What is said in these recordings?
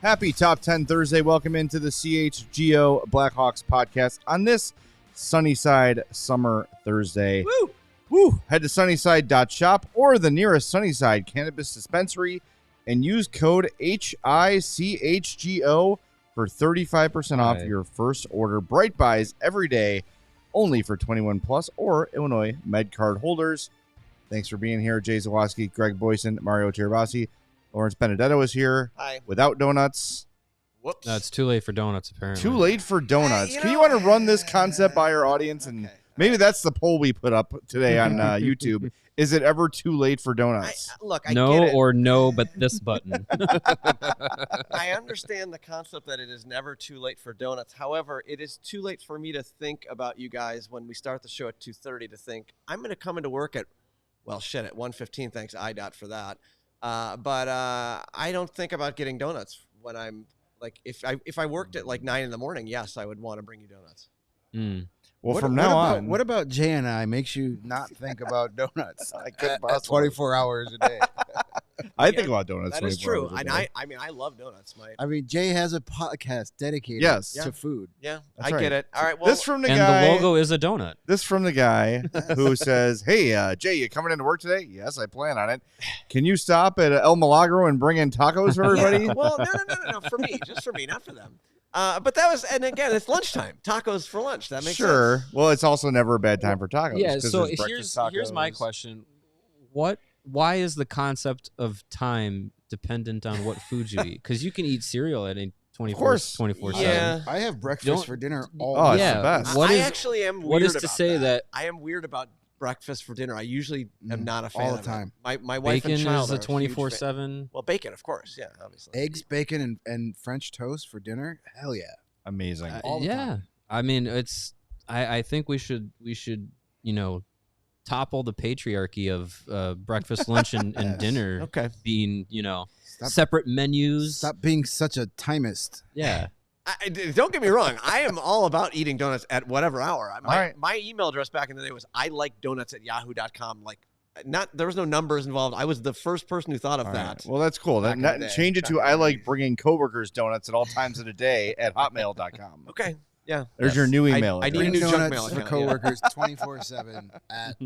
Happy Top 10 Thursday. Welcome into the CHGO Blackhawks Podcast on this Sunnyside Summer Thursday. Woo! Woo! Head to sunnyside.shop or the nearest Sunnyside Cannabis Dispensary and use code HICHGO for 35% off your first order. Bright Buys every day, only for 21 plus or Illinois Med Card holders. Thanks for being here. Jay Zawaski, Greg Boysen, Mario Tirabassi. Lawrence Benedetto is here. Hi. Without donuts. Whoops. No, it's too late for donuts, apparently. Too late for donuts. You Can you know, want to run this concept by our audience? And okay. maybe that's the poll we put up today on YouTube. Is it ever too late for donuts? I get No it. or no, but this button. I understand the concept that it is never too late for donuts. However, it is too late for me to think about you guys when we start the show at 2:30 to think, I'm going to come into work at 1:15. Thanks, IDOT, for that. But I don't think about getting donuts when I'm like, if I worked at like 9 in the morning, yes, I would want to bring you donuts. Well, from now on. What about Jay and I makes you not think about donuts? I couldn't 24 hours a day. I think about donuts. That is 24 true. hours a And day. I mean, I love donuts. Jay has a podcast dedicated Yes. to food. Yeah, That's I right. get it. All right. Well, This from the And guy. the logo is a donut. This from the guy who says, "Hey, Jay, you coming into work today?" Yes, I plan on it. Can you stop at El Milagro and bring in tacos for everybody? Yeah, well, no, for me, just for me, not for them. But that was, and again, it's lunchtime. Tacos for lunch. That makes Sure. sense. Well, it's also never a bad time for tacos. Yeah, 'cause so there's breakfast here's my tacos. question. Why is the concept of time dependent on what food you eat? Because you can eat cereal at any 24/7. Yeah. I have breakfast Don't- for dinner all Oh, it's day. the best. What I is- actually am weird what is to about say that- I am weird about breakfast for dinner. I usually am not a fan all the of time. it. My wife Bacon and child is are a huge 24/7. Well, bacon, of course. Yeah, obviously. Eggs, bacon, and French toast for dinner. Hell yeah. Amazing. all the Yeah, time. I mean, it's. I think we should topple the patriarchy of breakfast, lunch, and Yes. dinner Okay. being Stop, separate menus. stop being such a timist. Yeah. Don't get me wrong. I am all about eating donuts at whatever hour. right. My email address back in the day was ilikedonuts@yahoo.com. Like, there was no numbers involved. I was the first person who thought of All that. right. Well, that's cool. Back in the day. Change it to Back in I the like day. bringing coworkers donuts at all times of the day at hotmail.com. Okay. Yeah. There's your new email. I need a address. new junk donuts mail for account, coworkers 24/7 at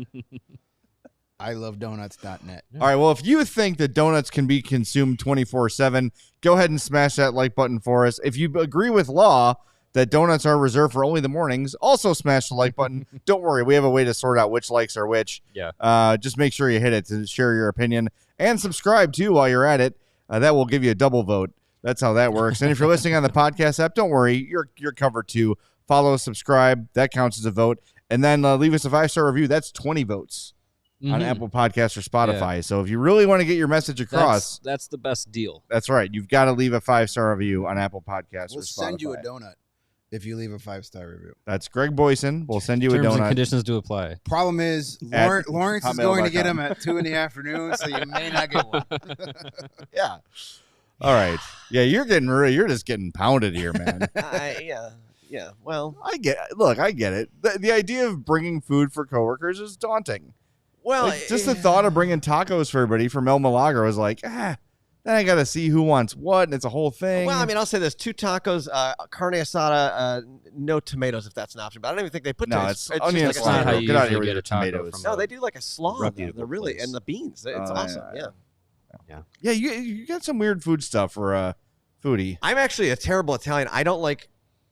ilovedonuts.net. All right. Well, if you think that donuts can be consumed 24/7, go ahead and smash that like button for us. If you agree with Law that donuts are reserved for only the mornings, also smash the like button. Don't worry. We have a way to sort out which likes are which. Yeah. Just make sure you hit it to share your opinion and subscribe too while you're at it. That will give you a double vote. That's how that works. And if you're listening on the podcast app, don't worry. You're covered too. Follow, subscribe. That counts as a vote. And then leave us a 5-star review. That's 20 votes on Mhm. Apple Podcasts or Spotify. So if you really want to get your message across, That's the best deal. that's right. You've got to leave a 5-star review on Apple Podcasts or We'll Spotify. send you a donut if you leave a 5-star review. That's Greg Boysen. We'll send you a Terms and donut. conditions do apply. Problem is, At Lawrence is going to get hotmail.com. them at 2 in the afternoon, so you may not get one. Yeah. All right. Yeah, you're just getting pounded here, man. Yeah. Well, I get it. The idea of bringing food for coworkers is daunting. Like, just the thought of bringing tacos for everybody from El Milagro is like, then I got to see who wants what, and it's a whole thing. Well, I mean, I'll say this: 2 tacos, carne asada, no tomatoes if that's an option. But I don't even think they put No, tomatoes. it's onion just That's like not a how taco. you Get out of here usually with get your a taco tomatoes. from No, they do like a slaw. reputable They're really place. and the beans. It's Oh, awesome. yeah. Yeah. Yeah, you got some weird food stuff for a foodie. I'm actually a terrible Italian. I don't like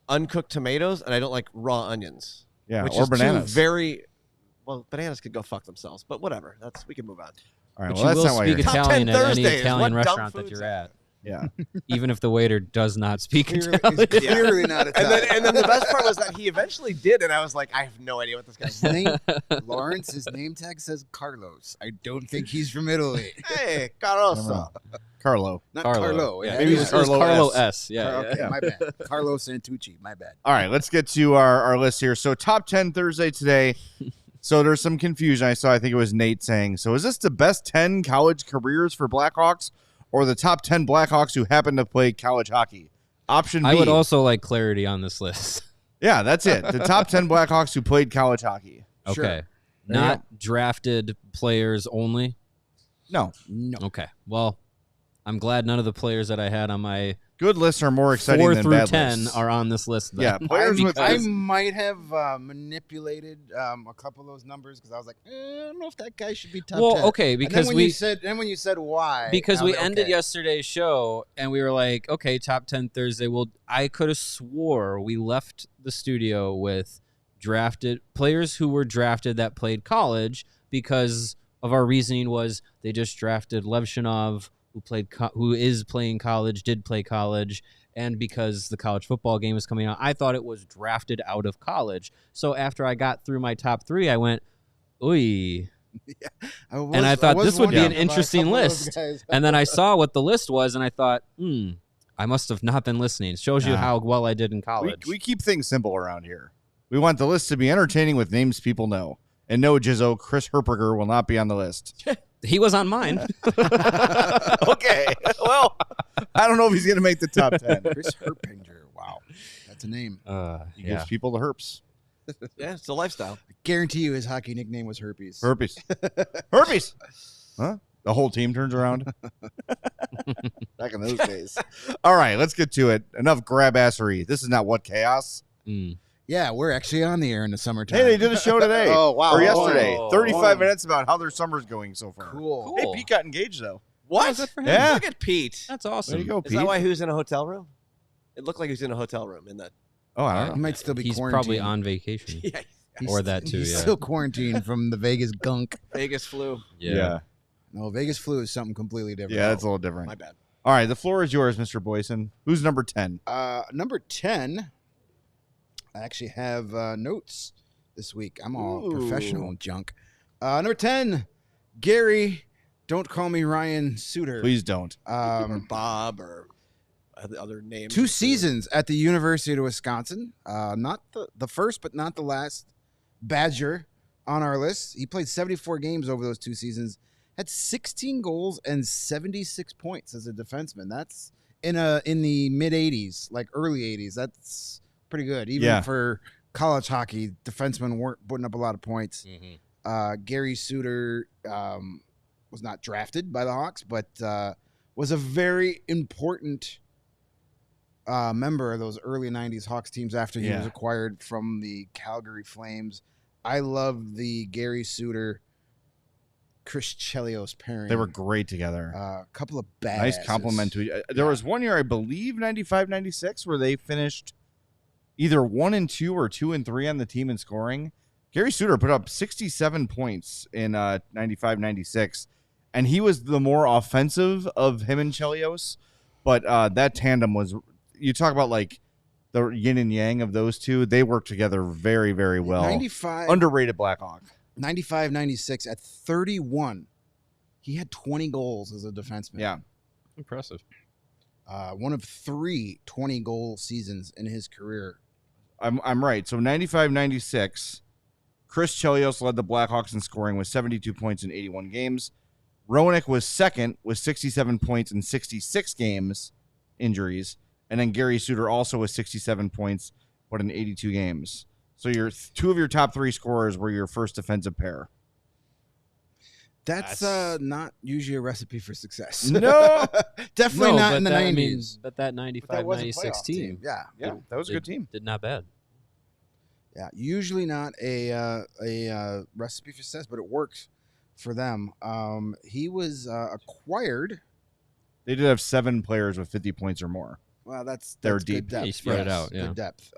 uncooked tomatoes and I don't like raw onions. Yeah, which or is bananas. two very well. Bananas could go fuck themselves, but whatever. We can move on. All right, But well, you that's will not why you're speak Top here. 10 Italian at any Thursdays. Italian What dumb restaurant that foods you're are- at. Yeah. even if the waiter does not speak Clearly, Italian. he's clearly not Italian. And then the best part was that he eventually did, and I was like, I have no idea what this guy's saying. Lawrence, his name tag says Carlos. I don't think he's from Italy. Hey, Caroso. Carlo. Not Carlo. Carlo. Yeah, Maybe it was Carlo S. Yeah, Okay, yeah. my bad. Carlo Santucci. My bad. All right, let's get to our list here. So top 10 Thursday today. So there's some confusion. I think it was Nate saying, so is this the best 10 college careers for Blackhawks or the top 10 Blackhawks who happen to play college hockey? Option B. I would also like clarity on this list. Yeah, that's it. The top 10 Blackhawks who played college hockey. Okay. Sure. There you Not drafted players only. No. No. Okay. Well, I'm glad none of the players that I had on my Good lists are more exciting 4 than through bad 10 lists. are on this list. Then. Yeah, players with I might have manipulated a couple of those numbers because I was like, I don't know if that guy should be top 10. Well, okay, And because then when you said why, because I we was like, ended okay. yesterday's show and we were like, okay, top 10 Thursday. Well, I could have swore we left the studio with drafted players who were drafted that played college because of our reasoning was they just drafted Levshinov, who is playing college, did play college, and because the college football game was coming out, I thought it was drafted out of college. So after I got through my top 3, I went, ooh. And I thought this would be an interesting list. And then I saw what the list was, and I thought, I must have not been listening. It shows you how well I did in college. We keep things simple around here. We want the list to be entertaining with names people know. And no, Jizzo, Chris Herperger will not be on the list. He was on mine. Okay. Well, I don't know if he's going to make the top 10. Chris Herpinger. Wow. That's a name. He gives people the herps. Yeah, it's a lifestyle. I guarantee you his hockey nickname was Herpes. Herpes. Herpes. Huh? The whole team turns around. Back in those days. All right, let's get to it. Enough grab-assery. This is not What Chaos. Yeah, we're actually on the air in the summertime. Hey, they did a show today. Oh, wow. Or yesterday. Oh. 35 minutes about how their summer's going so far. Cool. Hey, Pete got engaged, though. What? Good for him. Yeah. Look at Pete. That's There awesome. you go, Is Pete. that why he was in a hotel room? It looked like he was in a hotel room in that. Oh, I He don't know. might still be He's quarantined. probably on vacation. Yeah, Or that too, He's yeah. still quarantined from the Vegas gunk. Vegas flu. Yeah. No, Vegas flu is something completely different. Yeah, that's a little different. My bad. All right, the floor is yours, Mr. Boysen. Who's number 10? Number 10, I actually have notes this week. I'm all professional and junk. Number 10, Gary, don't call me Ryan Suter. Please don't. Or Bob or other names. 2 seasons at the University of Wisconsin. Not the first, but not the last Badger on our list. He played 74 games over those 2 seasons. Had 16 goals and 76 points as a defenseman. That's in the mid 80s, like early 80s. That's pretty good. Even for college hockey, defensemen weren't putting up a lot of points. Gary Suter was not drafted by the Hawks, but was a very important member of those early 90s Hawks teams after he was acquired from the Calgary Flames. I love the Gary Suter, Chris Chelios pairing. They were great together. A couple of bad. Nice compliment to you. There was one year, I believe, 95, 96, where they finished either 1 and 2 or 2 and 3 on the team in scoring. Gary Suter put up 67 points in 95, 96, and he was the more offensive of him and Chelios. But that tandem was, you talk about like the yin and yang of those two. They worked together very, very well. 95, Underrated Blackhawk. 95, 96 at 31. He had 20 goals as a defenseman. Yeah. Impressive. One of 3 20-goal seasons in his career. I'm right. So 95, 96, Chris Chelios led the Blackhawks in scoring with 72 points in 81 games. Roenick was second with 67 points in 66 games, injuries. And then Gary Suter also with 67 points, but in 82 games. So your 2 of your top 3 scorers were your first defensive pair. That's not usually a recipe for success. No. Definitely not in the 90s. I mean, but that 95, But that was a 96 playoff team. Yeah. Yeah, that was a good team. Did not bad. Yeah, usually not a recipe for success, but it works for them. He was acquired. They did have 7 players with 50 points or more. Well, that's They're good deep. depth. He spread it out, yeah. Good depth.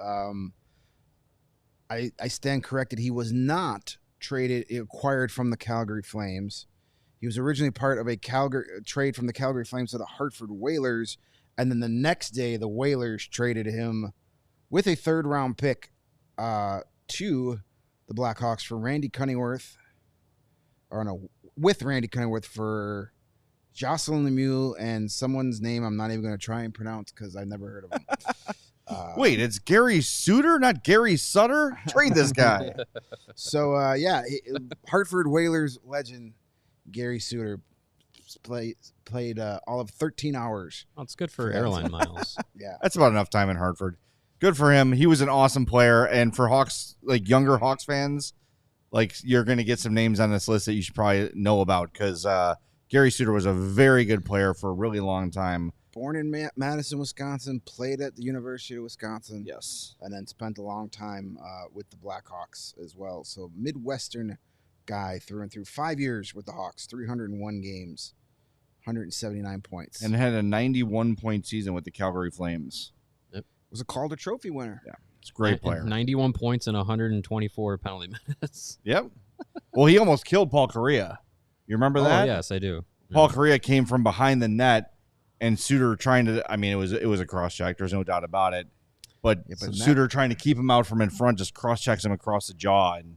I stand corrected. He was not acquired from the Calgary Flames. He was originally part of a trade from the Calgary Flames to the Hartford Whalers, and then the next day the Whalers traded him with a third-round pick to the Blackhawks for Randy Cunningworth, with Randy Cunningworth for Jocelyn Lemieux and someone's name I'm not even going to try and pronounce because I've never heard of him. Wait, it's Gary Suter, not Gary Sutter? Trade this guy. So, Hartford Whalers legend Gary Suter played all of 13 hours. Well, it's good for airline miles. Yeah. That's about enough time in Hartford. Good for him. He was an awesome player. And for Hawks, like younger Hawks fans, like you're going to get some names on this list that you should probably know about because Gary Suter was a very good player for a really long time. Born in Madison, Wisconsin, played at the University of Wisconsin. Yes. And then spent a long time with the Blackhawks as well. So Midwestern guy through and through. 5 years with the Hawks, 301 games, 179 points. And had a 91-point season with the Calgary Flames. Yep. Was a Calder Trophy winner. Yeah. It's a great player. 91 points and 124 penalty minutes. Yep. Well, he almost killed Paul Correa. You remember that? Oh, yes, I do. Paul Correa came from behind the net, and Suter trying to. I mean, it was a cross check. There's no doubt about it. But Suter trying to keep him out from in front just cross checks him across the jaw, and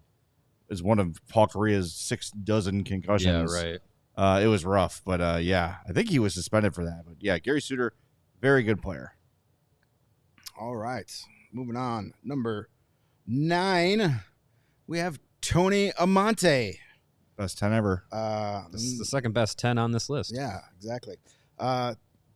is one of Paul Correa's 6 dozen concussions. Yeah, right. It was rough, but I think he was suspended for that. But yeah, Gary Suter, very good player. All right, moving on. Number 9, we have Tony Amonte. Best 10 ever. This is the second best 10 on this list. Yeah, exactly.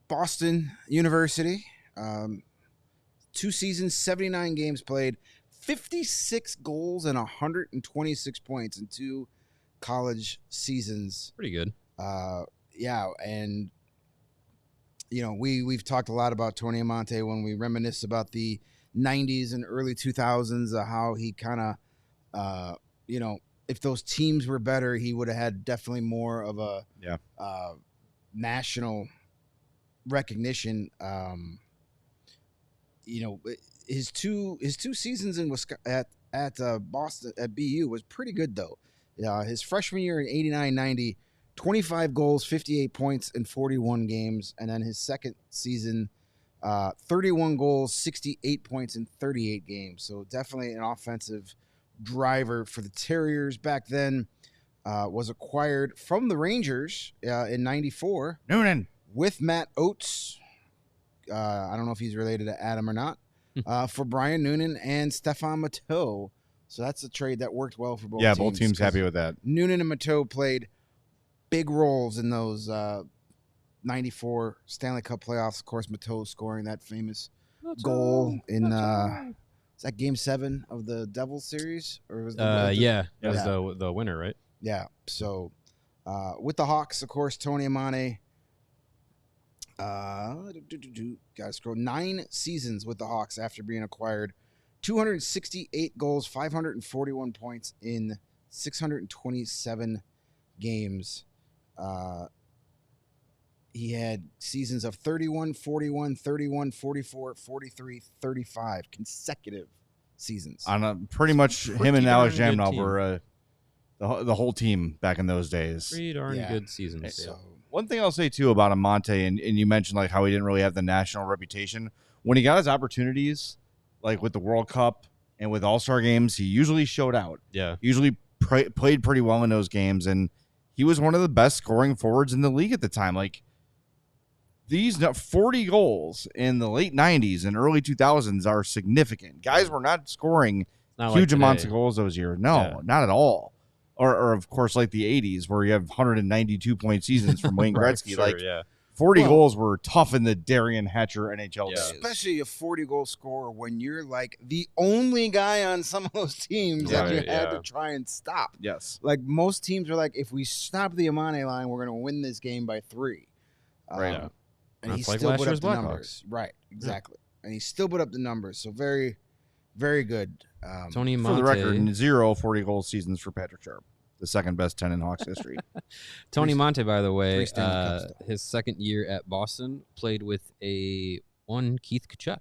Boston University, 2 seasons, 79 games played, 56 goals and 126 points in 2 college seasons. Pretty good. And we've talked a lot about Tony Amonte when we reminisce about the 90s and early 2000s, how he kind of, if those teams were better, he would have had definitely more of a national recognition. His two seasons in at Boston at BU was pretty good though. His freshman year in 89-90, 25 goals, 58 points in 41 games, and then his second season, 31 goals, 68 points in 38 games. So definitely an offensive driver for the Terriers back then. Was acquired from the Rangers in 94. Noonan. With Matt Oates. I don't know if he's related to Adam or not. For Brian Noonan and Stefan Matteau. So that's a trade that worked well for both teams. Yeah, both teams happy with that. Noonan and Matteau played big roles in those 94 Stanley Cup playoffs. Of course, Matteau scoring that famous goal in is that Game 7 of the Devils series? Or was it was the winner, right? Yeah. So with the Hawks, of course, Tony Amonte. Gotta scroll. 9 seasons with the Hawks after being acquired. 268 goals, 541 points in 627 games. He had seasons of 31, 41, 31, 44, 43, 35 consecutive seasons. On pretty much him and Alex Jamnov were the whole team back in those days. Pretty darn good seasons. So, one thing I'll say, too, about Amonte, and you mentioned like how he didn't really have the national reputation. When he got his opportunities, like with the World Cup and with All-Star games, he usually showed out. Yeah. He usually played pretty well in those games, and he was one of the best scoring forwards in the league at the time. Like, these 40 goals in the late 90s and early 2000s are significant. Guys were not scoring huge amounts of goals those years. No, not at all. Or of course, like the 80s, where you have 192-point seasons from Wayne Gretzky. 40 goals were tough in the Darian Hatcher NHL days. Especially a 40-goal scorer when you're like the only guy on some of those teams that you had to try and stop. Yes. Like most teams are like, if we stop the Amonte line, we're going to win this game by 3. Right. And he still put up the numbers. Right, exactly. Yeah. And he still put up the numbers. So very, very good. Tony Amonte. For the record, 0 40-goal seasons for Patrick Sharp, the second best 10 in Hawks history. Tony Amonte, by the way, his second year at Boston, played with one Keith Kachuk.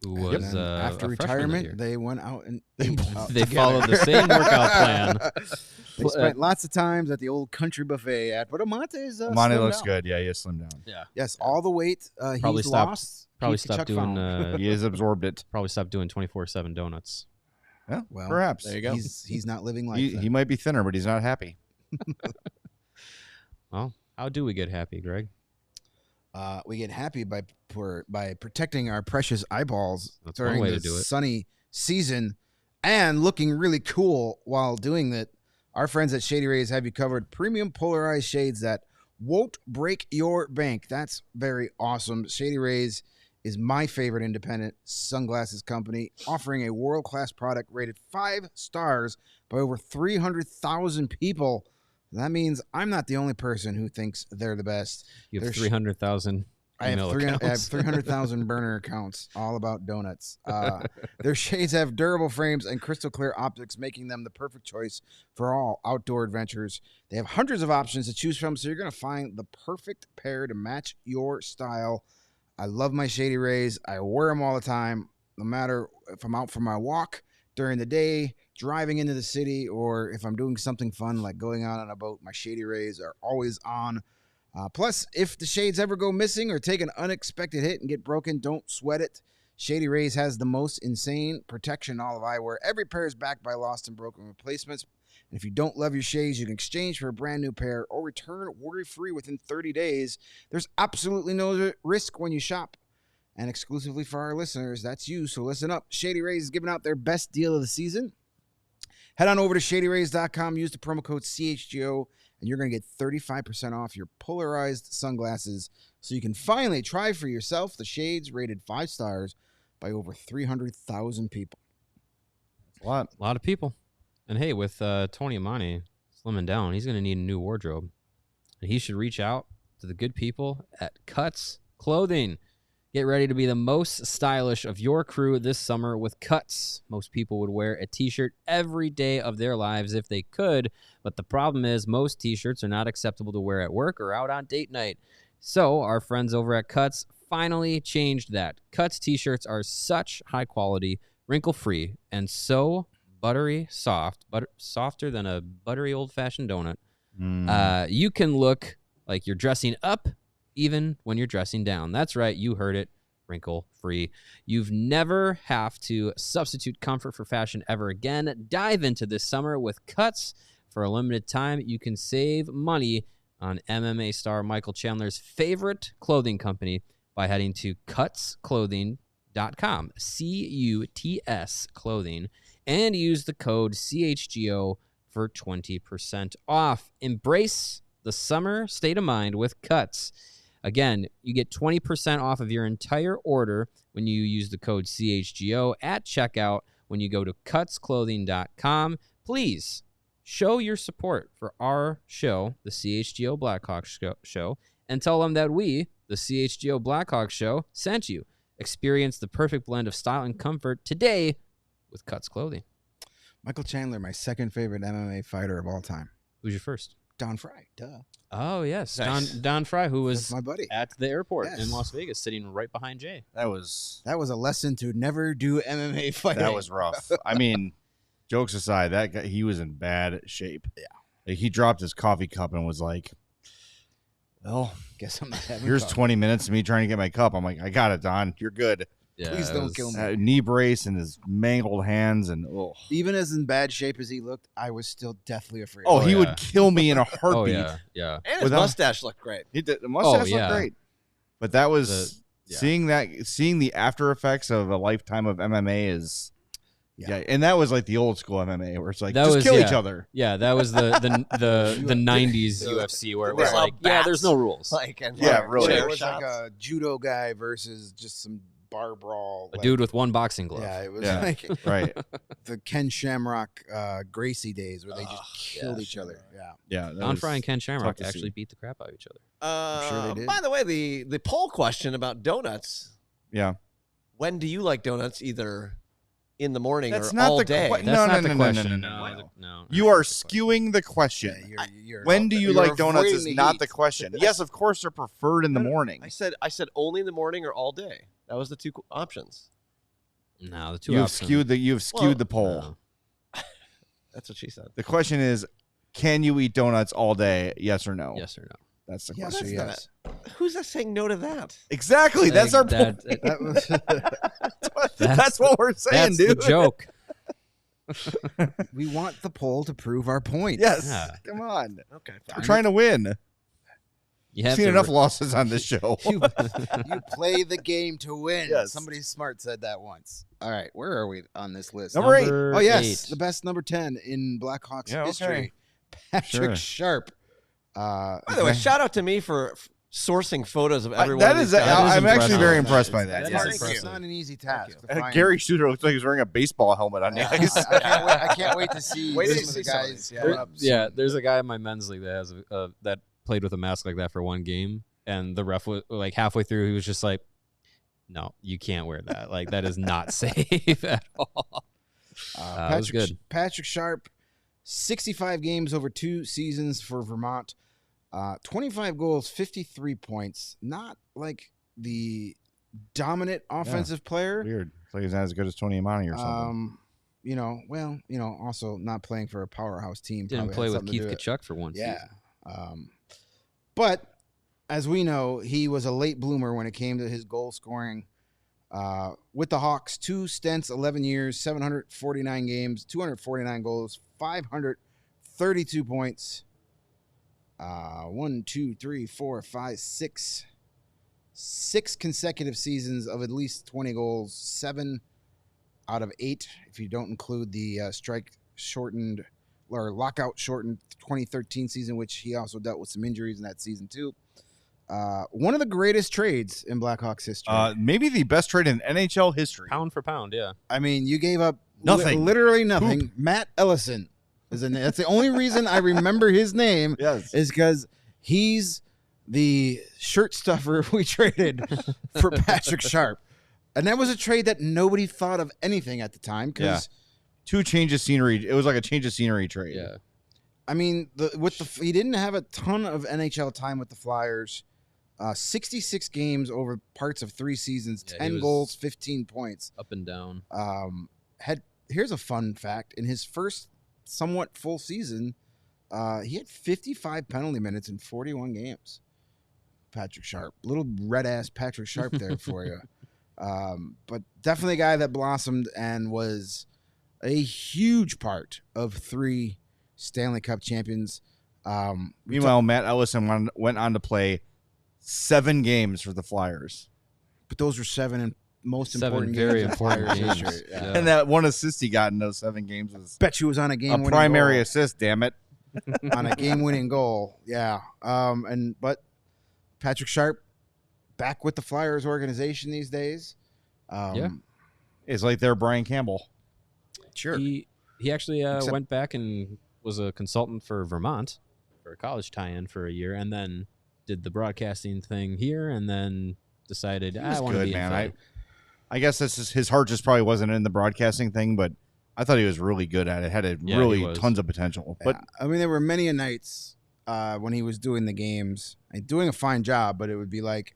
who And was then a after freshman that retirement, year. they went out and They they followed the same workout plan. They spent lots of times at the old country buffet at, but Amonte's Amante slimmed looks down. good. Yeah, he has slimmed down. Yeah, Yes, all the weight Probably he's stopped- lost. probably Keith stopped Chuck doing. found. He has absorbed it. Probably stopped doing 24/7 donuts. Yeah, Well, perhaps. There you go. He's not living life. He then. might be thinner, but he's not happy. Well, how do we get happy, Greg? We get happy by protecting our precious eyeballs That's one during way the to do it. sunny season and looking really cool while doing that. Our friends at Shady Rays have you covered. Premium polarized shades that won't break your bank. That's very awesome. Shady Rays is my favorite independent sunglasses company, offering a world-class product rated 5 stars by over 300,000 people. That means I'm not the only person who thinks they're the best. You have There's- 300,000 I email have accounts. 300,000 burner accounts all about donuts. Their shades have durable frames and crystal clear optics, making them the perfect choice for all outdoor adventures. They have hundreds of options to choose from, so you're going to find the perfect pair to match your style. I love my Shady Rays. I wear them all the time, no matter if I'm out for my walk during the day, driving into the city, or if I'm doing something fun like going out on a boat. My Shady Rays are always on. Plus, if the shades ever go missing or take an unexpected hit and get broken, don't sweat it. Shady Rays has the most insane protection in all of eyewear. Every pair is backed by lost and broken replacements. And if you don't love your shades, you can exchange for a brand new pair or return worry-free within 30 days. There's absolutely no risk when you shop. And exclusively for our listeners, that's you. So listen up. Shady Rays is giving out their best deal of the season. Head on over to shadyrays.com. Use the promo code CHGO. And you're going to get 35% off your polarized sunglasses so you can finally try for yourself the shades rated 5 stars by over 300,000 people. A lot. A lot of people. And hey, with Tony Amani slimming down, he's going to need a new wardrobe. And he should reach out to the good people at Cuts Clothing. Get ready to be the most stylish of your crew this summer with Cuts. Most people would wear a t-shirt every day of their lives if they could, but the problem is most t-shirts are not acceptable to wear at work or out on date night. So our friends over at Cuts finally changed that. Cuts t-shirts are such high quality, wrinkle-free, and so buttery soft, softer than a buttery old-fashioned donut. You can look like you're dressing up even when you're dressing down. That's right, you heard it, wrinkle-free. You've never have to substitute comfort for fashion ever again. Dive into this summer with Cuts. For a limited time, you can save money on MMA star Michael Chandler's favorite clothing company by heading to cutsclothing.com, C-U-T-S clothing, and use the code CHGO for 20% off. Embrace the summer state of mind with Cuts. Again, you get 20% off of your entire order when you use the code CHGO at checkout when you go to cutsclothing.com. Please show your support for our show, the CHGO Blackhawks show, and tell them that we, the CHGO Blackhawks show, sent you. Experience the perfect blend of style and comfort today with Cuts Clothing. Michael Chandler, my second favorite MMA fighter of all time. Who's your first? Don Fry, duh. Oh, yes. Nice. Don Fry, who That's was my buddy. at the airport Yes. in Las Vegas, sitting right behind Jay. That was That was a lesson to never do MMA fighting. that was rough. I mean, jokes aside, that guy, he was in bad shape. Yeah. Like, he dropped his coffee cup and was like, "Well, Guess I'm not having here's coffee. 20 minutes of me trying to get my cup." I'm like, "I got it, Don. You're good." Yeah, Please it don't was- kill me. Knee brace and his mangled hands and Even as in bad shape as he looked, I was still deathly afraid. oh, of he him. yeah. would kill me in a heartbeat. Oh, yeah, yeah. And his Without- mustache looked great. He did, the mustache yeah. looked great, but that was yeah. seeing the after effects of a lifetime of MMA is Yeah. and that was like the old school MMA where it's like That just was- kill each yeah. other. Yeah, that was the 90s UFC where it was Yeah. like, yeah, there's no rules. Like, and Yeah, like, really. chair It was like shots. a judo guy versus just some bar brawl. A like- dude with one boxing glove. Yeah, it was Yeah. like Right. the Ken Shamrock Gracie days where they just killed yeah, each other. Yeah. Yeah. that Don was Fry and Ken Shamrock to see. actually beat the crap out of each other. sure they did. By the way, the poll question about donuts. Yeah. When do you like donuts? Either in the morning That's or not all the day. que- That's No, not no, the no, no, question. no, no, no. No, You that's are not the question. skewing the question. Yeah, you're, When do you you're like donuts avoiding is the not heat. the question. Yes, of course they're preferred in the morning. I said only in the morning or all day. That was the two options. No, the two You've options. skewed the poll. No. That's what she said. The question is, can you eat donuts all day? Yes or no? Yes or no? That's the Yes question. or yes. Who's that saying no to that? Exactly. That's our point. That's what we're saying, That's dude. the joke. We want the poll to prove our point. Yes. Yeah. Come on. Okay. We're trying to win. You I've have seen to enough losses on this show. You play the game to win. Yes. Somebody smart said that once. All right, where are we on this list? Number 8. Oh, yes, the best number 10 in Blackhawks Yeah, okay. history. Patrick Sure. Sharp. By the way, shout out to me for sourcing photos of everyone. That is, I'm actually very impressed by that. That's Yes. it's not an easy task. To find. Gary Suter looks like he's wearing a baseball helmet on the ice. I can't wait to see Wait till some you of the see some of guys. these, put up some- Yeah, there's a guy in my men's league that has that played with a mask like that for one game, and the ref was like halfway through, he was just like, "No, you can't wear that. Like that is not safe at all." It was good. Patrick Sharp, 65 games over 2 seasons for Vermont. 25 goals, 53 points. Not like the dominant offensive player. Weird. It's like he's not as good as Tony Imani or something. Also not playing for a powerhouse team. Didn't probably play had with something to Keith do it. Kachuk for one Yeah. season. But as we know, he was a late bloomer when it came to his goal scoring. With the Hawks, 2 stints, 11 years, 749 games, 249 goals, 532 points. 6 consecutive seasons of at least 20 goals, 7 out of 8 if you don't include the strike shortened or lockout shortened 2013 season, which he also dealt with some injuries in that season too. One of the greatest trades in Blackhawks history. Maybe the best trade in NHL history. Pound for pound, yeah. I mean, you gave up Nothing. literally nothing. Matt Ellison is a name. That's the only reason I remember his name. Yes. Is because he's the shirt stuffer we traded for Patrick Sharp. And that was a trade that nobody thought of anything at the time. Because, 2 change of scenery. It was like a change of scenery trade. Yeah. I mean, he didn't have a ton of NHL time with the Flyers. 66 games over parts of 3 seasons, Yeah, 10 he was goals, 15 points. Up and down. Here's a fun fact. In his first somewhat full season, he had 55 penalty minutes in 41 games. Patrick Sharp. Little red-ass Patrick Sharp there for you. But definitely a guy that blossomed and was a huge part of 3 Stanley Cup champions. Meanwhile, Matt Ellison went on to play 7 games for the Flyers. But those were 7 most 7 important very games in important Flyers games. history. Yeah. Yeah. And that one assist he got in those 7 games was Bet you was on a a game-winning primary goal. assist, damn it. On a game-winning goal. Yeah. But Patrick Sharp back with the Flyers organization these days. Yeah. It's like they're Brian Campbell. Sure. He actually Except- went back and was a consultant for Vermont for a college tie-in for a year, and then did the broadcasting thing here, and then decided He was I want to good, be man. in Philly. I guess his heart just probably wasn't in the broadcasting thing, but I thought he was really good at it. Had Yeah, really he was. tons of potential. But Yeah. I mean, there were many a nights when he was doing the games, and doing a fine job, but it would be like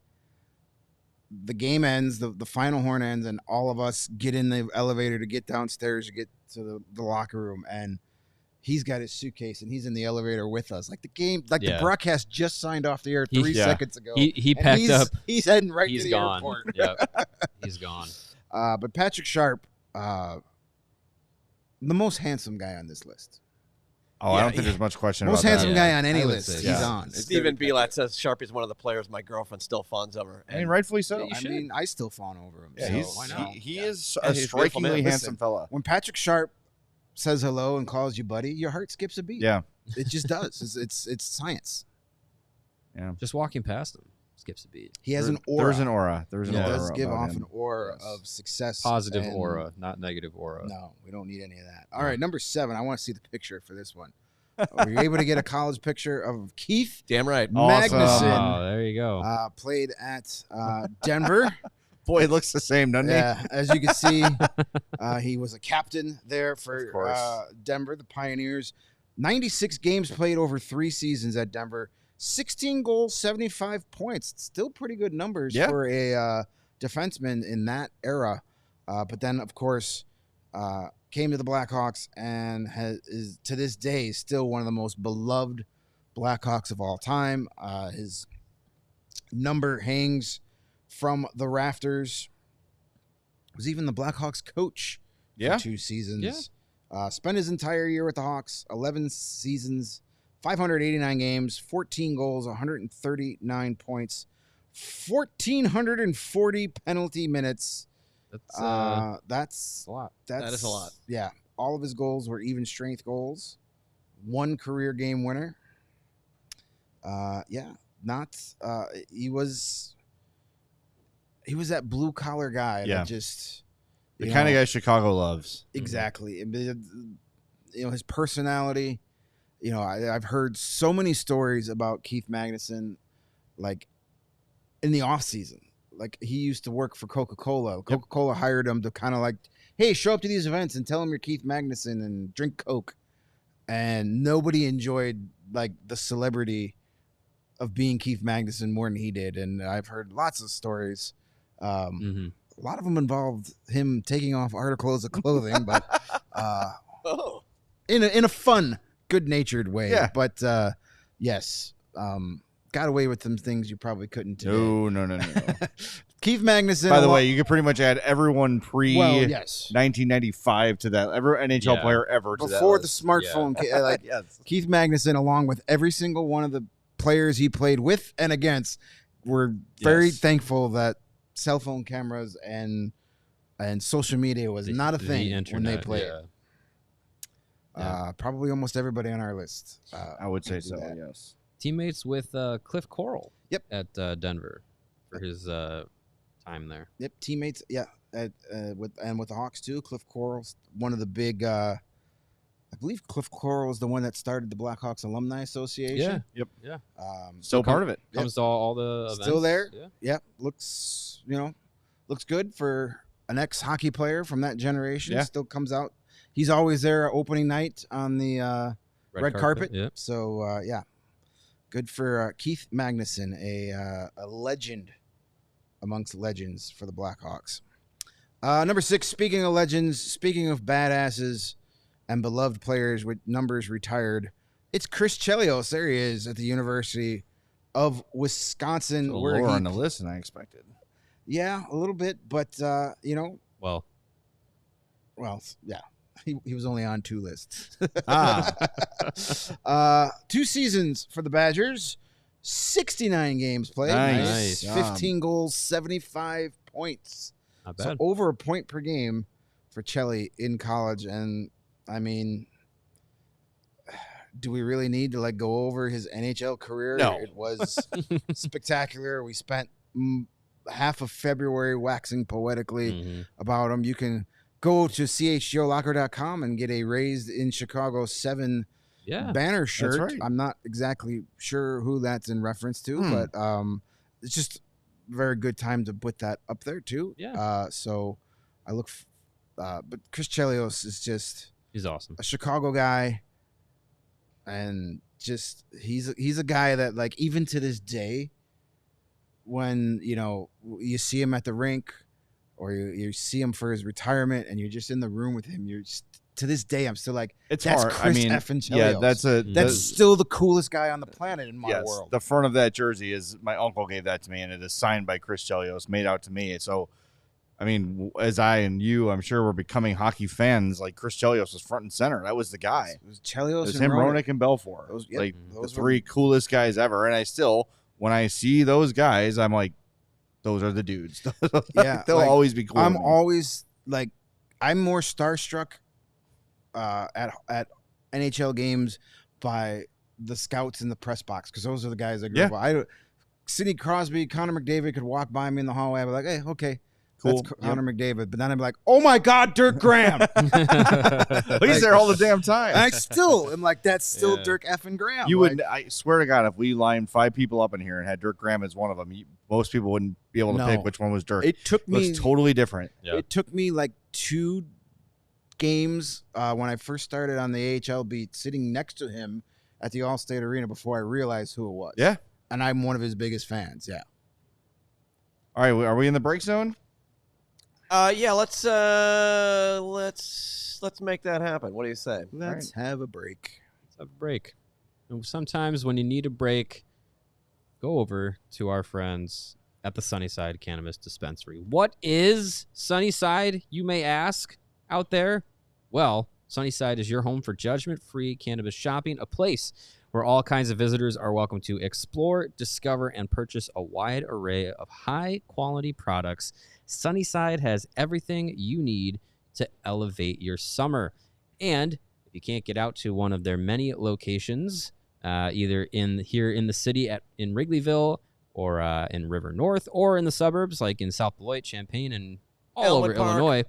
the game ends, the final horn ends, and all of us get in the elevator to get downstairs to get to the locker room, and he's got his suitcase and he's in the elevator with us. Like the game, like Yeah. the broadcast just signed off the air He- 3 Yeah. seconds ago. He And packed up. He's heading right He's to the gone. airport. Yep. He's gone. But Patrick Sharp, the most handsome guy on this list. I don't think there's much question Most about handsome that. Yeah, guy on any I would list. say He's so. on. It's Stephen very- Belat says Sharpie's one of the players my girlfriend still fawns over. I mean, rightfully so. You I should. mean, I still fawn over him. Yeah, so he's why not? he is And a he's a beautiful strikingly man. handsome fella. When Patrick Sharp says hello and calls you buddy, your heart skips a beat. Yeah. It just does. It's science. Just walking past him skips a beat. He has an aura. There's an aura. There's an He aura. does give about off him. an aura Yes. of success. Positive and- aura, not negative aura. No, we don't need any of that. All right, number 7. I want to see the picture for this one. Were you able to get a college picture of Keith Damn right. Awesome. Magnuson? Oh, there you go. Played at Denver. Boy, it looks the same, doesn't he? Yeah, as you can see, he was a captain there Of for course. Denver, the Pioneers. 96 games played over 3 seasons at Denver. 16 goals, 75 points. Still pretty good numbers Yeah. for a defenseman in that era. But then, of course, came to the Blackhawks and is to this day still one of the most beloved Blackhawks of all time. His number hangs from the rafters. Was even the Blackhawks coach for 2 seasons. Spent his entire year with the Hawks, 11 seasons, 589 games, 14 goals, 139 points, 1,440 penalty minutes. That's a lot. That is a lot. Yeah. All of his goals were even strength goals. 1 career game winner. He was that blue collar guy that just the kind of guy Chicago loves. Exactly. His personality. I've heard so many stories about Keith Magnuson, like in the off season. Like he used to work for Coca-Cola. Coca-Cola hired him to kind of like, hey, show up to these events and tell him you're Keith Magnuson and drink Coke. And nobody enjoyed like the celebrity of being Keith Magnuson more than he did. And I've heard lots of stories. A lot of them involved him taking off articles of clothing, but in a fun, good-natured way. Yeah. But yes, got away with some things you probably couldn't today. No. Keith Magnuson. By the way, you could pretty much add everyone pre 1995 to that. Every NHL player ever to before that the smartphone. yes. Keith Magnuson, along with every single one of the players he played with and against, were very thankful that cell phone cameras and social media was not a thing when they played. Probably almost everybody on our list. I would say so. Yes. Teammates with Cliff Corral. Yep. At Denver for his time there. Yep. Teammates. Yeah. With the Hawks too. Cliff Corral's one of the big. I believe Cliff Corral is the one that started the Blackhawks Alumni Association. Yep. Yeah. Still part of it. Comes to all the events. Still there. Yeah. Yep. Looks good for an ex-hockey player from that generation. Yeah. Still comes out. He's always there opening night on the red carpet. Yep. So good for Keith Magnuson, a legend amongst legends for the Blackhawks. Number 6. Speaking of legends, speaking of badasses and beloved players with numbers retired, it's Chris Chelios. There he is at the University of Wisconsin. Lower on the list than I expected. Yeah, a little bit, but Well, yeah. He was only on 2 lists. 2 seasons for the Badgers, 69 games played. Nice. 15 goals, 75 points. not bad. So over a point per game for Chelly in college. And I mean, do we really need to go over his NHL career? No. It was spectacular. We spent half of February waxing poetically about him. You can go to chgolocker.com and get a Raised in Chicago 7 banner shirt. That's right. I'm not exactly sure who that's in reference to, but it's just a very good time to put that up there too. Yeah. So I look, but Chris Chelios is just He's awesome. a Chicago guy, and just he's a guy that even to this day, when you see him at the rink or you see him for his retirement and you're just in the room with him, to this day I'm still like, It's that's hard. Chris I mean, effing Chelios. yeah, that's still the coolest guy on the planet in my world. The front of that jersey is my uncle gave that to me, and it is signed by Chris Chelios, made out to me. So, I mean, as I and you, I'm sure, we're becoming hockey fans. Like Chris Chelios was front and center. That was the guy. It was Chelios. It was and him, Roenick. Roenick, and Belfor. Those the were 3 coolest guys ever. And I still, when I see those guys, I'm like, those are the dudes. Yeah, they'll always be cool. I'm always I'm more starstruck at NHL games by the scouts in the press box, because those are the guys I grew up with. Sidney Crosby, Connor McDavid could walk by me in the hallway. I'd be like, hey, okay, cool. That's Connor McDavid. But then I'd be like, oh my God, Dirk Graham. But he's there all the damn time. And I still am like, that's still Dirk effing Graham. You would, I swear to God, if we lined 5 people up in here and had Dirk Graham as one of them, most people wouldn't be able to pick which one was Dirk. It took me. Looks totally different. Yeah. It took me 2 games when I first started on the AHL beat, sitting next to him at the All-State Arena before I realized who it was. Yeah. And I'm one of his biggest fans. Yeah. All right, are we in the break zone? Yeah, let's make that happen. What do you say? Let's have a break. Let's have a break. And sometimes when you need a break, go over to our friends at the Sunnyside Cannabis Dispensary. What is Sunnyside, you may ask out there? Well, Sunnyside is your home for judgment-free cannabis shopping, a place where all kinds of visitors are welcome to explore, discover, and purchase a wide array of high-quality products. Sunnyside has everything you need to elevate your summer. And if you can't get out to one of their many locations, either here in the city in Wrigleyville or in River North, or in the suburbs like in South Beloit, Champaign, and all over Illinois,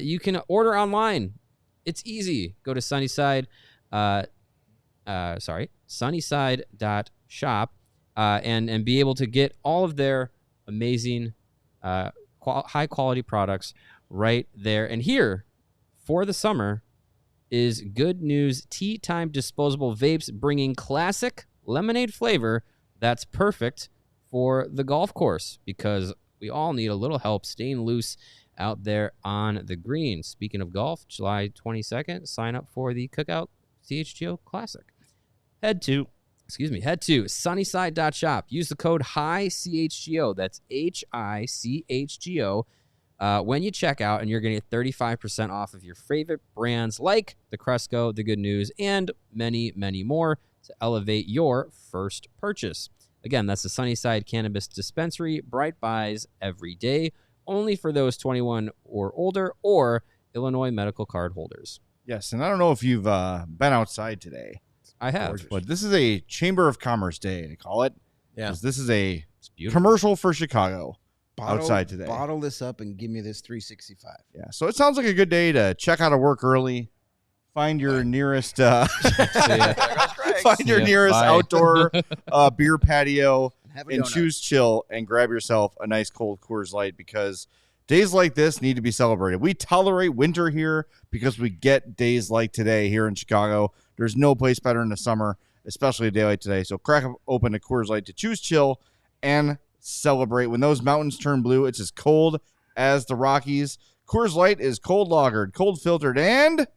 you can order online. It's easy. Go to Sunnyside. Sunnyside.shop and be able to get all of their amazing high quality products right there. And here for the summer is Good News Tea Time disposable vapes, bringing classic lemonade flavor that's perfect for the golf course, because we all need a little help staying loose out there on the green. Speaking of golf, July 22nd, sign up for the Cookout CHGO Classic. Head to sunnyside.shop. Use the code HICHGO. That's HICHGO when you check out, and you're going to get 35% off of your favorite brands like the Cresco, the Good News, and many, many more to elevate your first purchase. Again, that's the Sunnyside Cannabis Dispensary. Bright buys every day, only for those 21 or older or Illinois medical card holders. Yes, and I don't know if you've been outside today. I have. Gorgeous. But this is a Chamber of Commerce Day, they call it. Yeah. This is a Beautiful. commercial for Chicago outside today. Bottle this up and give me this 365. Yeah, so it sounds like a good day to check out of work early, find your nearest outdoor beer patio, and choose chill and grab yourself a nice cold Coors Light, because days like this need to be celebrated. We tolerate winter here because we get days like today here in Chicago. There's no place better in the summer, especially a day like today. So crack open a Coors Light to choose chill and celebrate. When those mountains turn blue, it's as cold as the Rockies. Coors Light is cold lagered, cold filtered, and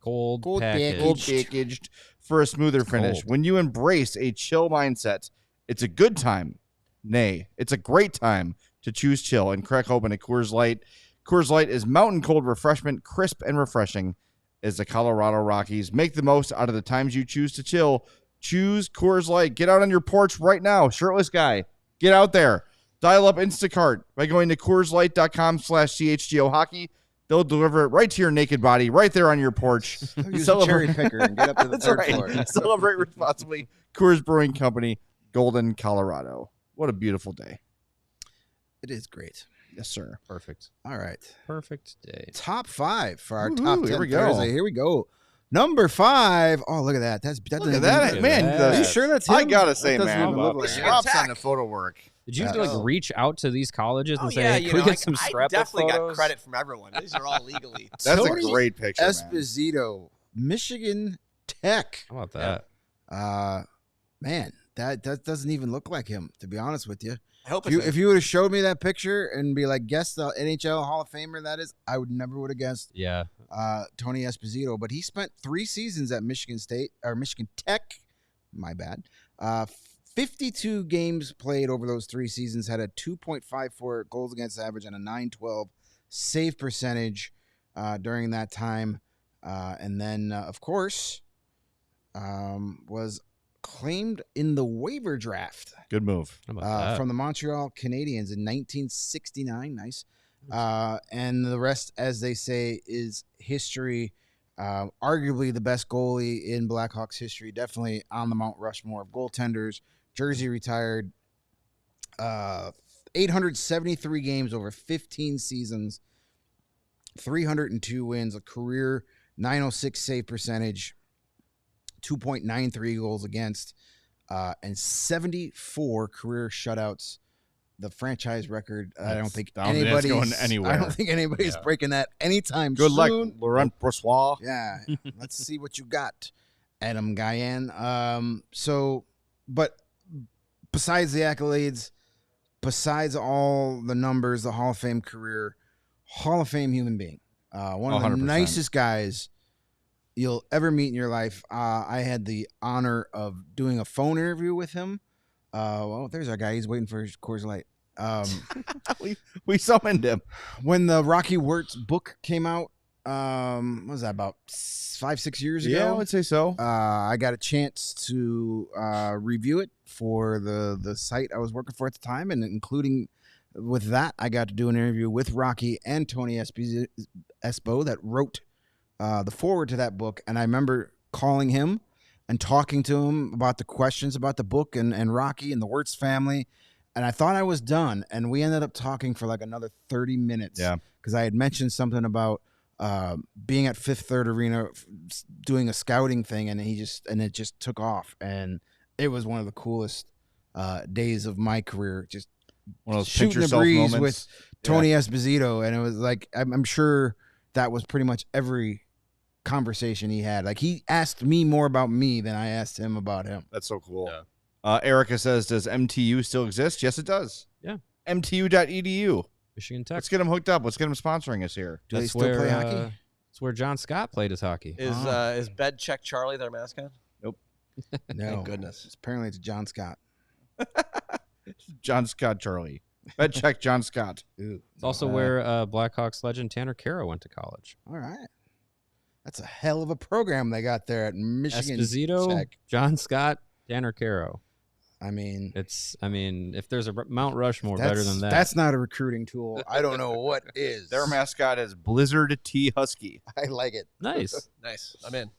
Cold packaged for a smoother finish. When you embrace a chill mindset, it's a good time. Nay, it's a great time to choose chill and crack open a Coors Light. Coors Light is mountain cold refreshment, crisp and refreshing as the Colorado Rockies. Make the most out of the times you choose to chill. Choose Coors Light. Get out on your porch right now. Shirtless guy, get out there. Dial up Instacart by going to CoorsLight.com/CHGO Hockey. They'll deliver it right to your naked body, right there on your porch. Use a cherry picker and get up to the third floor. Celebrate responsibly. Coors Brewing Company, Golden, Colorado. What a beautiful day. It is great. Yes, sir. Perfect. All right. Perfect day. Top 5 for our top 10 here we go. Thursday. Here we go. Number 5. Oh, look at that. Look at that. Man, Are you sure that's him? I got to say, That doesn't man, even look like him. props on the photo work. Did you have to reach out to these colleges and say, yeah, hey, you can we know, get some I scrapbook definitely got photos? credit from everyone. These are all legally. That's Tony a great picture, man. Esposito, Michigan Tech. How about that? Man, that doesn't even look like him, to be honest with you. I hope If you would have showed me that picture and be like, guess the NHL Hall of Famer that is, I would never would have guessed Yeah. Tony Esposito. But he spent 3 seasons at Michigan Tech. My bad. 52 games played over those 3 seasons, had a 2.54 goals against average and a .912 save percentage during that time. And then, of course, was claimed in the waiver draft Good move. How about that? from the Montreal Canadiens in 1969. Nice. And the rest, as they say, is history. Arguably the best goalie in Blackhawks history. Definitely on the Mount Rushmore of goaltenders. Jersey retired. 873 games over 15 seasons. 302 wins. A career .906 save percentage. 2.93 goals against. And 74 career shutouts. The franchise record. I don't think anybody's going anywhere. I don't think anybody's breaking that anytime Good soon. luck, Laurent Brossois. Yeah. Let's see what you got, Adam Guyan. But besides the accolades, besides all the numbers, the Hall of Fame career, Hall of Fame human being. One of the 100%. nicest guys you'll ever meet in your life. I had the honor of doing a phone interview with him. Well, there's our guy. He's waiting for his Coors Light. We summoned him. When the Rocky Wirtz book came out, what was that, about 5-6 years ago? Yeah, I would say so. I got a chance to review it for the site I was working for at the time, and including with that, I got to do an interview with Rocky and Tony Espo that wrote the foreword to that book. And I remember calling him and talking to him about the questions about the book and Rocky and the Wirtz family. And I thought I was done, and we ended up talking for like another 30 minutes. Yeah, because I had mentioned something about being at Fifth Third Arena doing a scouting thing, and it just took off, and it was one of the coolest days of my career. Just one of those shooting pinch the yourself breeze moments with Tony Esposito, and it was like I'm sure that was pretty much every conversation he had. Like, he asked me more about me than I asked him about him. That's so cool. Yeah. Erica says, does MTU still exist? Yes, it does. Yeah. MTU.edu. Michigan Tech. Let's get them hooked up. Let's get them sponsoring us here. Do they still play hockey? That's where John Scott played his hockey. Is Bed Check Charlie their mascot? Nope. No. Thank goodness. Apparently it's John Scott. John Scott Charlie. Bet check John Scott. Ooh. It's also where Blackhawks legend Tanner Caro went to college. All right. That's a hell of a program they got there at Michigan Esposito, Tech. John Scott, Tanner Caro. I mean, if there's a Mount Rushmore better than that. That's not a recruiting tool. I don't know what is. Their mascot is Blizzard T Husky. I like it. Nice. Nice. I'm in.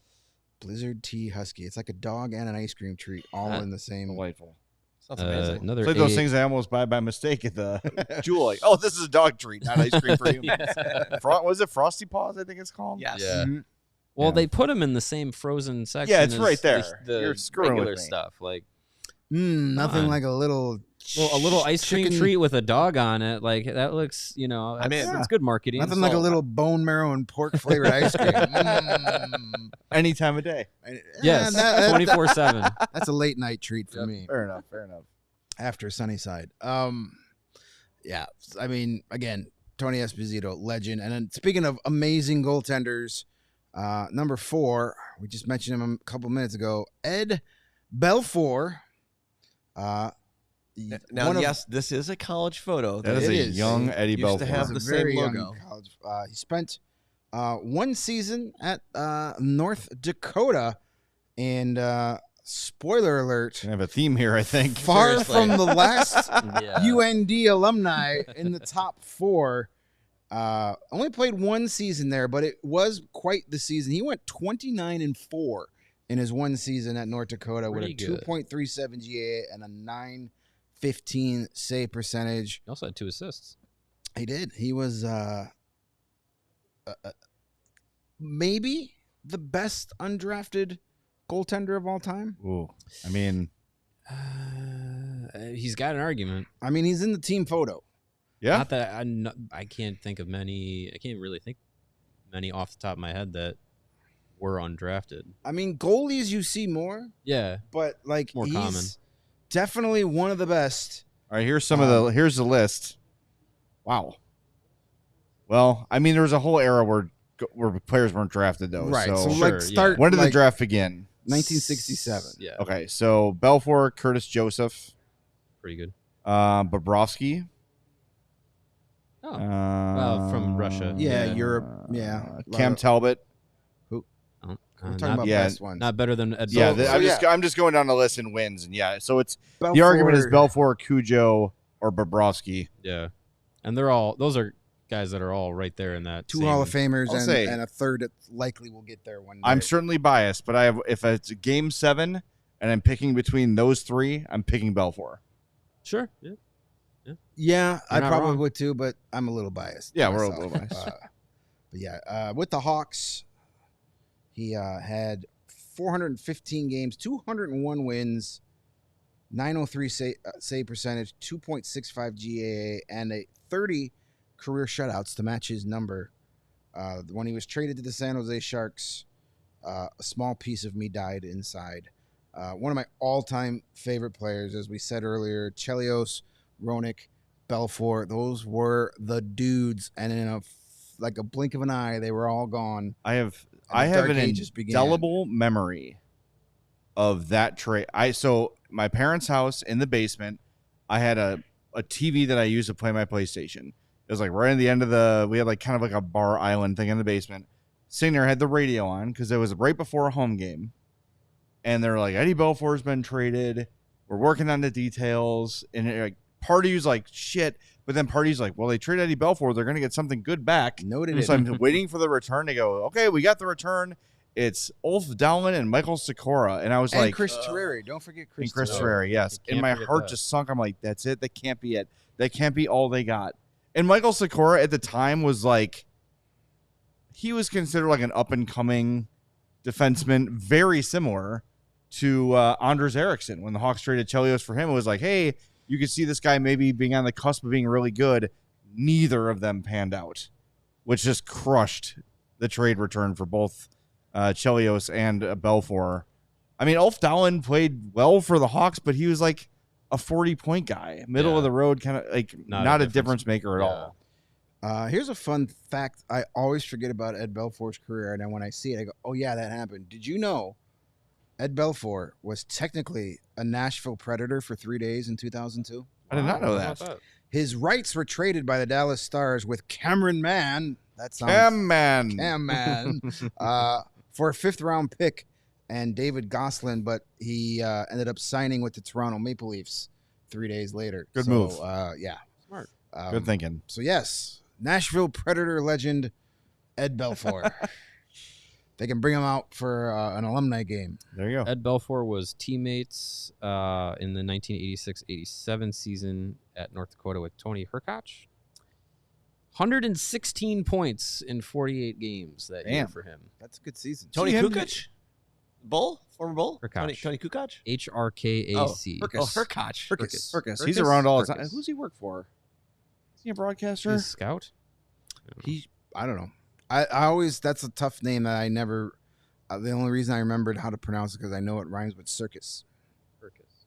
Blizzard T Husky. It's like a dog and an ice cream treat all in the same. Delightful. Sounds amazing. Another It's like those things I almost buy by mistake at the Jewel. Like, oh, this is a dog treat, not ice cream for humans. Was it Frosty Paws? I think it's called. Yes. Yeah. Mhm. Well, Yeah. they put them in the same frozen section. Yeah, it's as right there. The You're screwing with regular me. stuff, like Nothing on. like a little ice cream chicken- treat with a dog on it. Like that looks, I'm in. it's good marketing. Nothing like a little bone marrow and pork flavored ice cream. Any time of day. Yes, that- 24/7. That's a late night treat for Yep. me. Fair enough. Fair enough. After Sunnyside. Yeah. I mean, again, Tony Esposito, legend. And then speaking of amazing goaltenders, number 4, we just mentioned him a couple minutes ago, Ed Belfor. Now, one of- yes, this is a college photo. That is It a is. young Eddie Used to Belfour. have was the a very same young logo. college. He spent 1 season at North Dakota, and spoiler alert, I have a theme here, I think. far Seriously. from the last Yeah. UND alumni in the top 4. Only played 1 season there, but it was quite the season. He went 29-4 in his 1 season at North Dakota with a Pretty good. 2.37 GA and a 915 save percentage. He also had 2 assists. He did. He was maybe the best undrafted goaltender of all time. Ooh. I mean, He's got an argument. I mean, he's in the team photo. yeah. Not that I can't think of many. I can't really think many off the top of my head that were undrafted. I mean, goalies you see more, Yeah, but like More he's common. definitely one of the best. All right, here's here's the list. Wow. Well, I mean, there was a whole era where players weren't drafted though. Right. So, So Sure, like start when did like the draft begin? 1967. Yeah, Okay, so Belfor, Curtis Joseph, pretty good. Bobrovsky. Oh, well, from Russia. Yeah, Yeah. Europe. Yeah. Cam Talbot. We're talking not, about yeah, best ones. not better than Ed Yeah, Belfour. I'm just going down the list and wins, and yeah. So it's the Belfor- argument is Belfor, Cujo, or Bobrovsky. Yeah, and those are guys that are all right there in that 2 same- Hall of Famers I'll say- and a third that likely will get there one day. I'm certainly biased, but if it's a game 7 and I'm picking between those 3, I'm picking Belfor. Sure. Yeah. Yeah, I not probably wrong. would too, but I'm a little biased. Yeah, we're a myself. little biased. But yeah, with the Hawks, he had 415 games, 201 wins, 903 save percentage, 2.65 GAA, and a 30 career shutouts to match his number. When he was traded to the San Jose Sharks, a small piece of me died inside. One of my all-time favorite players, as we said earlier, Chelios, Roenick, Belfor. Those were the dudes, and in a blink of an eye, they were all gone. I have And the an Dark Ages began. indelible memory of that trade. So my parents' house in the basement, I had a TV that I used to play my PlayStation. It was like right at the end of we had like kind of like a bar island thing in the basement. Sitting there, had the radio on because it was right before a home game. And they're like, Eddie Belfour's been traded. We're working on the details. And Party's like, shit. But then Party's like, well, they traded Eddie Belfour. They're going to get something good back. No, they So didn't. I'm waiting for the return to go, okay, we got the return. It's Ulf Dowlin and Michael Sikora. And I was And like, Chris Terreri. Don't forget Chris. and Chris Terreri. Terreri, yes. You And can't my forget heart that. just sunk. I'm like, that's it. That can't be it. That can't be all they got. And Michael Sikora at the time was like, he was considered like an up-and-coming defenseman, very similar to Anders Eriksson. When the Hawks traded Chelios for him, it was like, hey, you could see this guy maybe being on the cusp of being really good. Neither of them panned out, which just crushed the trade return for both Chelios and Belfor. I mean, Ulf Dowlin played well for the Hawks, but he was like a 40-point guy, middle of the road, kind of like not a difference maker at all. Here's a fun fact I always forget about Ed Belfour's career, and then when I see it, I go, oh, yeah, that happened. Did you know Ed Belfor was technically a Nashville Predator for 3 days in 2002? I did not know How that. about His rights were traded by the Dallas Stars with Cameron Mann. That sounds Cam man. Cam Mann for a 5th-round pick and David Gosselin, but he ended up signing with the Toronto Maple Leafs 3 days later. Good move. Yeah. Smart. Good thinking. So, yes, Nashville Predator legend Ed Belfour. They can bring him out for an alumni game. There you go. Ed Belfor was teammates in the 1986-87 season at North Dakota with Tony Herkoch. 116 points in 48 games that year Damn. for him. That's a good season. Tony him- Kukoc? Bull? Former Bull? Herkoch. Tony Kukoc? HRKAC. Oh, Herkoch. Herkus. He's Herkus? around all the time. Herkus. Who's he work for? Is he a broadcaster? He's a scout. I don't know. I always, that's a tough name that I never, the only reason I remembered how to pronounce it because I know it rhymes with circus. Herkus.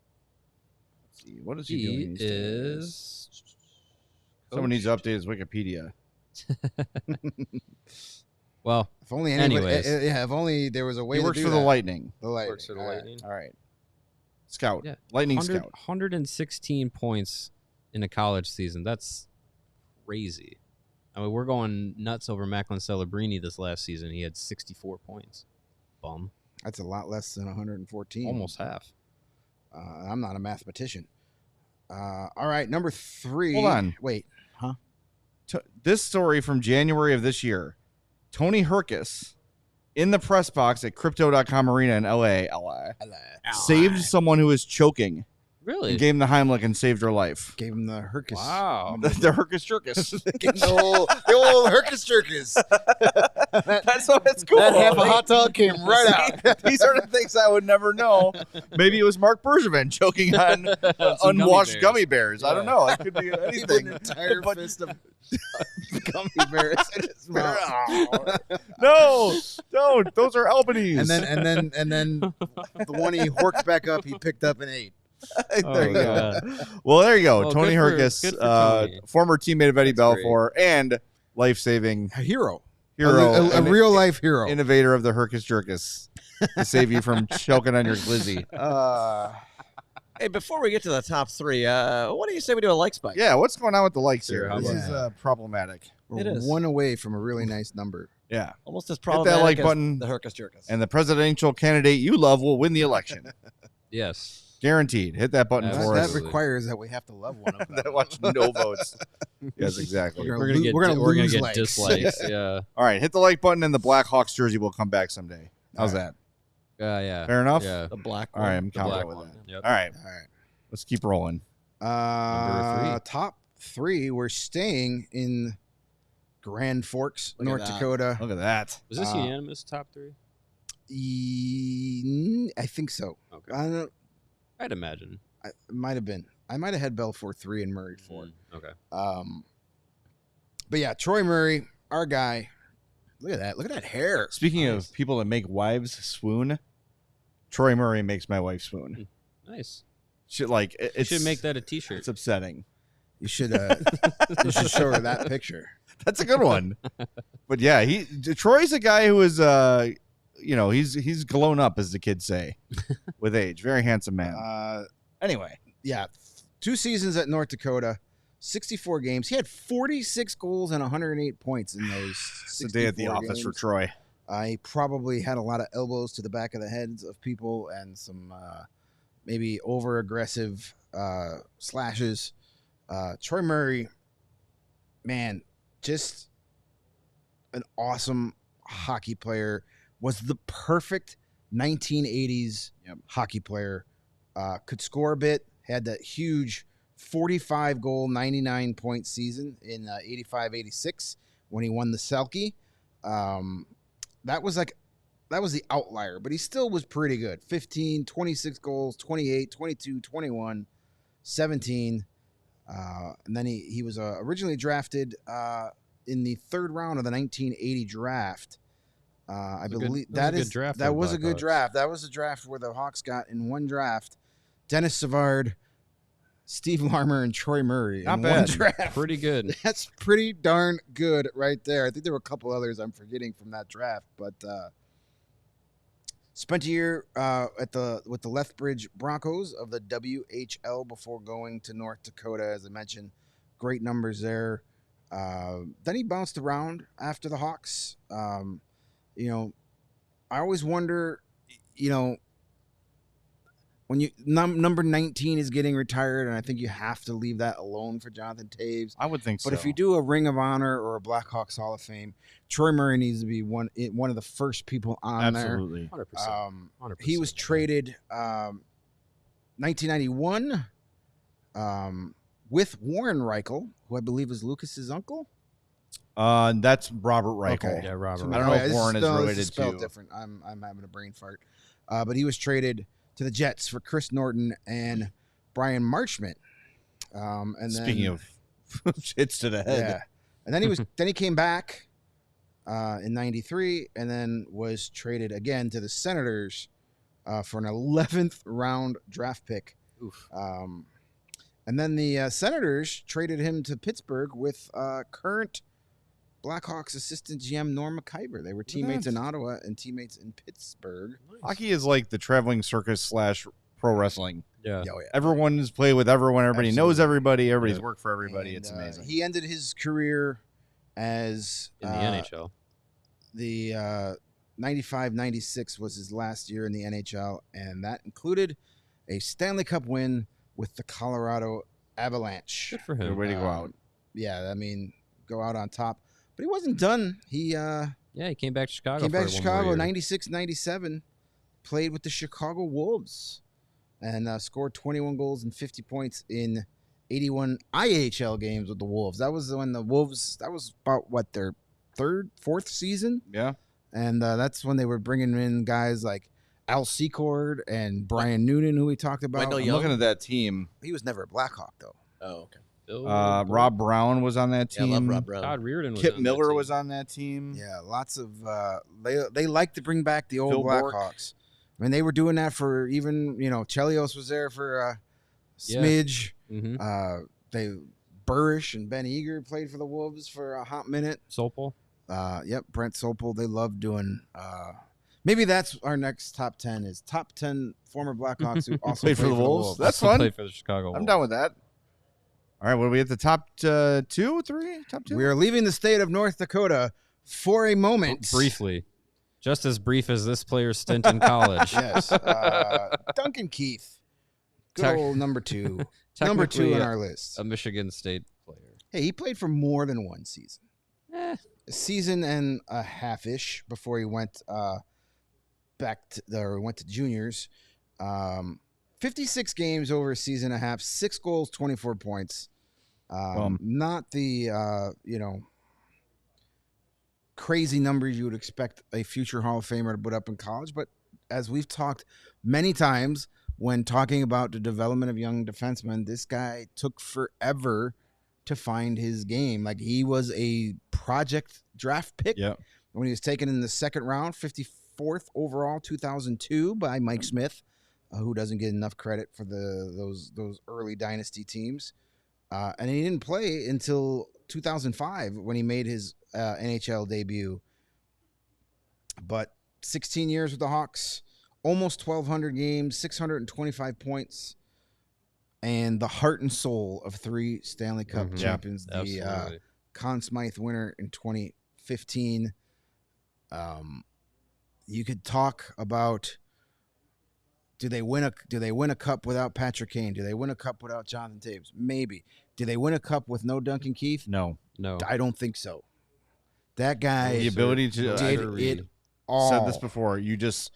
Let's see. What is he He doing? these days? is. Someone needs to update his Wikipedia. Well, If only anybody, Anyways. if only there was a way He to works do for that. the Lightning. The Lightning. works for the All right. Lightning. All right. Scout. Yeah. Lightning 100, scout. 116 points in a college season. That's crazy. I mean, we're going nuts over Macklin Celebrini this last season. He had 64 points. Bum. That's a lot less than 114. Almost half. I'm not a mathematician. All right, number 3. Hold on. Wait. Huh? This story from January of this year. Tony Herkus in the press box at Crypto.com Arena in LA saved someone who was choking Really? and gave him the Heimlich and saved her life. Gave him the Herkus. Wow. The Herkus Jerkus. Gave him the old Herkus Jerkus. That's what it's cool. That half a hot dog came right out. These are the things I would never know. Maybe it was Mark Bergevin choking on unwashed gummy bears. I don't know. It could be anything. An entire fist of gummy bears in his mouth. No, don't. Those are Albanese. And then the one he horked back up, he picked up and ate. There you go. God. Well, there you go. Well, Tony good for Herkus, Tony. former teammate of Eddie That's Belfor and life-saving A hero. hero, A and real life hero. innovator of the Herkus Jerkus to save you from choking on your glizzy. Hey, before we get to the top 3, what do you say we do a like spike? Yeah, what's going on with the likes Sure, here? how This about is that? problematic. We're It is. one away from a really nice number. Yeah. Almost as that problematic like as button. the Herkus Jerkus. And the presidential candidate you love will win the election. Yes. Guaranteed. Hit that button That- for That us. Absolutely. requires that we have to love one of them. That watch no votes. Yes, exactly. We're We're gonna get we're gonna lose get likes. dislikes. Yeah. All right, hit the like button and the Blackhawks jersey will come back someday. How's All right. that? Yeah. Fair enough? Yeah. the black All one. right, I'm The confident black with one. that. Yep. All right, All right. let's keep rolling. Number 3. Top 3. We're staying in Grand Forks, Look at North that. Dakota. Look at that. Was this Uh, unanimous top 3? I think so. Okay. I don't. I'd imagine. It might have been. I might have had Belfor 3 and Murray 4. Okay. But yeah, Troy Murray, our guy. Look at that. Look at that hair. Speaking Nice. of people that make wives swoon, Troy Murray makes my wife swoon. Nice. Shit, like You it's should make that a T-shirt. It's upsetting. You should show her that picture. That's a good one. But yeah, Troy's a guy who is he's grown up, as the kids say, with age. Very handsome man. Anyway, yeah, 2 seasons at North Dakota, 64 games. He had 46 goals and 108 points in those. It's a day at the office games. for Troy. He probably had a lot of elbows to the back of the heads of people and some maybe over-aggressive slashes. Troy Murray, man, just an awesome hockey player. Was the perfect 1980s hockey player. Could score a bit. Had that huge 45-goal, 99-point season in 85-86 when he won the Selke. That was the outlier, but he still was pretty good. 15, 26 goals, 28, 22, 21, 17. And then he was originally drafted in the 3rd round of the 1980 draft. I believe that was a good draft. That was a draft where the Hawks got in one draft Dennis Savard, Steve Larmer, and Troy Murray. Not in bad. One draft. Pretty good. That's pretty darn good right there. I think there were a couple others I'm forgetting from that draft, but spent a year with the Lethbridge Broncos of the WHL before going to North Dakota, as I mentioned. Great numbers there. Then he bounced around after the Hawks. I always wonder, when number 19 is getting retired, and I think you have to leave that alone for Jonathan Taves. I would think so. But if you do a Ring of Honor or a Blackhawks Hall of Fame, Troy Murray needs to be one of the first people on Absolutely. there. 100%. He was traded 1991 with Warren Reichel, who I believe is Lucas's uncle. That's Robert Reichel. Okay. Yeah, Robert. I don't know if Warren is related this is spelled to. different. I'm having a brain fart. But he was traded to the Jets for Chris Norton and Brian Marchment. And Speaking of hits to the head. yeah, and then he came back in '93, and then was traded again to the Senators for an 11th round draft pick. Oof. And then the Senators traded him to Pittsburgh with current Blackhawks assistant GM Norm McIver. They were teammates in Ottawa and teammates in Pittsburgh. Hockey is like the traveling circus / pro wrestling. Yeah. Oh, yeah. Everyone's played with everyone. Everybody knows Absolutely. everybody. Everybody's Yeah. worked for everybody. And, It's amazing. He ended his career as In the NHL. The 95-96 was his last year in the NHL, and that included a Stanley Cup win with the Colorado Avalanche. Good for Good him. way to go out. Yeah, I mean, go out on top. But he wasn't done. He Yeah, he came back to Chicago. came back for to one more Chicago year. 96-97, played with the Chicago Wolves, and scored 21 goals and 50 points in 81 IHL games with the Wolves. That was when the Wolves, that was about, their 4th season? Yeah. And that's when they were bringing in guys like Al Secord and Brian Noonan, who we talked about. Wendell I'm Young? looking at that team. He was never a Blackhawk, though. Oh, okay. Rob Brown was on that Yeah, I team. love Rob Brown. Todd Reardon was Kip on Miller that was team. on that team. Yeah, lots of they like to bring back the old Phil Bourque. Blackhawks. I mean, they were doing that for even, Chelios was there for a smidge. Mm-hmm. They Burrish and Ben Eager played for the Wolves for a hot minute. Sopel. Yep, Brent Sopel. They love doing. Maybe that's our next top 10 is top 10 former Blackhawks who also Played for the Wolves. That's Also fun. played for the Chicago I'm Wolves. down with that. All right, what are we at the top 2, 3? Top 2? We are leaving the state of North Dakota for a moment. Briefly. Just as brief as this player's stint in college. Yes. Duncan Keith. Good Tech- old number 2. Number 2 Technically on a- our list. A Michigan State player. Hey, he played for more than one season. Eh. A season and a half-ish before he went went to juniors. 56 games over a season and a half, 6 goals, 24 points. Not the crazy numbers you would expect a future Hall of Famer to put up in college, but as we've talked many times when talking about the development of young defensemen, this guy took forever to find his game. Like, he was a project draft pick when he was taken in the 2nd round, 54th overall, 2002 by Mike Smith, who doesn't get enough credit for those early dynasty teams. And he didn't play until 2005 when he made his NHL debut. But 16 years with the Hawks, almost 1,200 games, 625 points, and the heart and soul of 3 Stanley Cup champions. The Conn Smythe winner in 2015. You could talk about, do they win a cup without Patrick Kane? Do they win a cup without Jonathan Toews? Maybe. Do they win a cup with no Duncan Keith? No. I don't think so. That guy The ability to did it all. Said this before. You just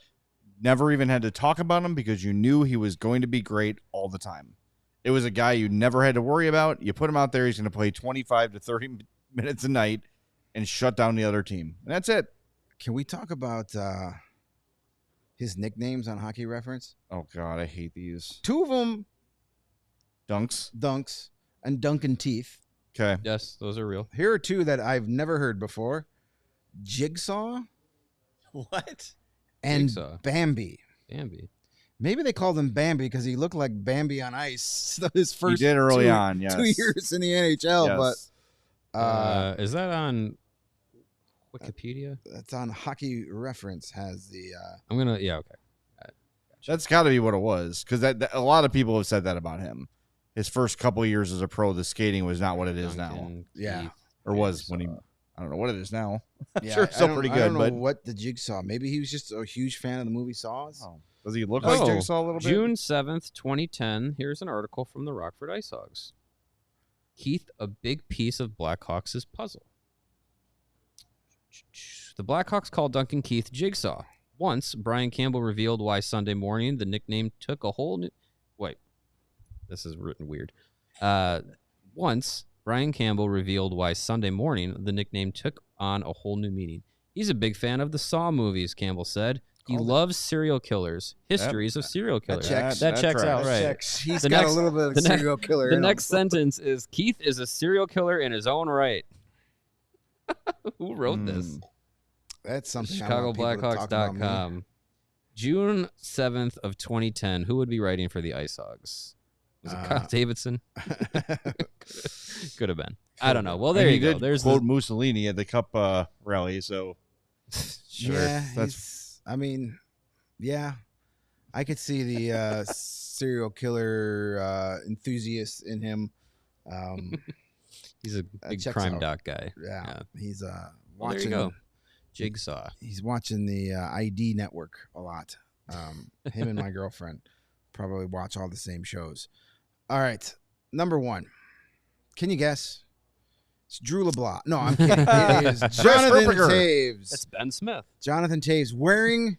never even had to talk about him because you knew he was going to be great all the time. It was a guy you never had to worry about. You put him out there, he's going to play 25 to 30 minutes a night and shut down the other team. And that's it. Can we talk about his nicknames on Hockey Reference? Oh, God, I hate these. 2 of them, Dunks, and Duncan Keith. Okay. Yes, those are real. Here are 2 that I've never heard before. Jigsaw. What? And Jigsaw. Bambi. Maybe they called him Bambi because he looked like Bambi on ice his first he did early on, yes. 2 years in the NHL. Yes. But Is that on Wikipedia? that's on Hockey Reference. Has the I'm gonna. Yeah. Okay. That's got to be what it was because that a lot of people have said that about him. His first couple of years as a pro, the skating was not what it is now. Duncan Yeah. Keith, Or was when he, I don't know what it is now. I'm sure it's I still don't- pretty I good, don't know but what the Jigsaw. Maybe he was just a huge fan of the movie Saws. oh, does he look like Oh, Jigsaw a little bit? June 7th, 2010. Here's an article from the Rockford Ice Hogs. Keith, a big piece of Blackhawks' puzzle. The Blackhawks called Duncan Keith Jigsaw. Once, Brian Campbell revealed why Sunday morning the nickname took a whole new... Wait, this is written weird. Once, Brian Campbell revealed why Sunday morning the nickname took on a whole new meaning. He's a big fan of the Saw movies, Campbell said. He loves serial killers, histories of serial killers. checks. That checks That out, right? Checks. He's The got next- a little bit of the next- serial killer. The in next him. sentence is Keith is a serial killer in his own right. Who wrote this? That's something. I want people to talk about me. ChicagoBlackhawks.com. June 7th of 2010. Who would be writing for the Ice Hogs? Was it Kyle Davidson? Could have been. I don't know. Well, there And you he go. did There's quote the, Mussolini at the Cup rally, so sure. Yeah, That's- I mean, yeah, I could see the serial killer enthusiast in him. He's a big checks crime out. doc guy. Yeah, he's Well, there watching. you go. Jigsaw. He's watching the ID network a lot. Him and my girlfriend probably watch all the same shows. All right, number 1. Can you guess? It's Drew LeBlanc. No, I'm kidding. It is Jonathan Herberger. Taves. That's Ben Smith. Jonathan Toews wearing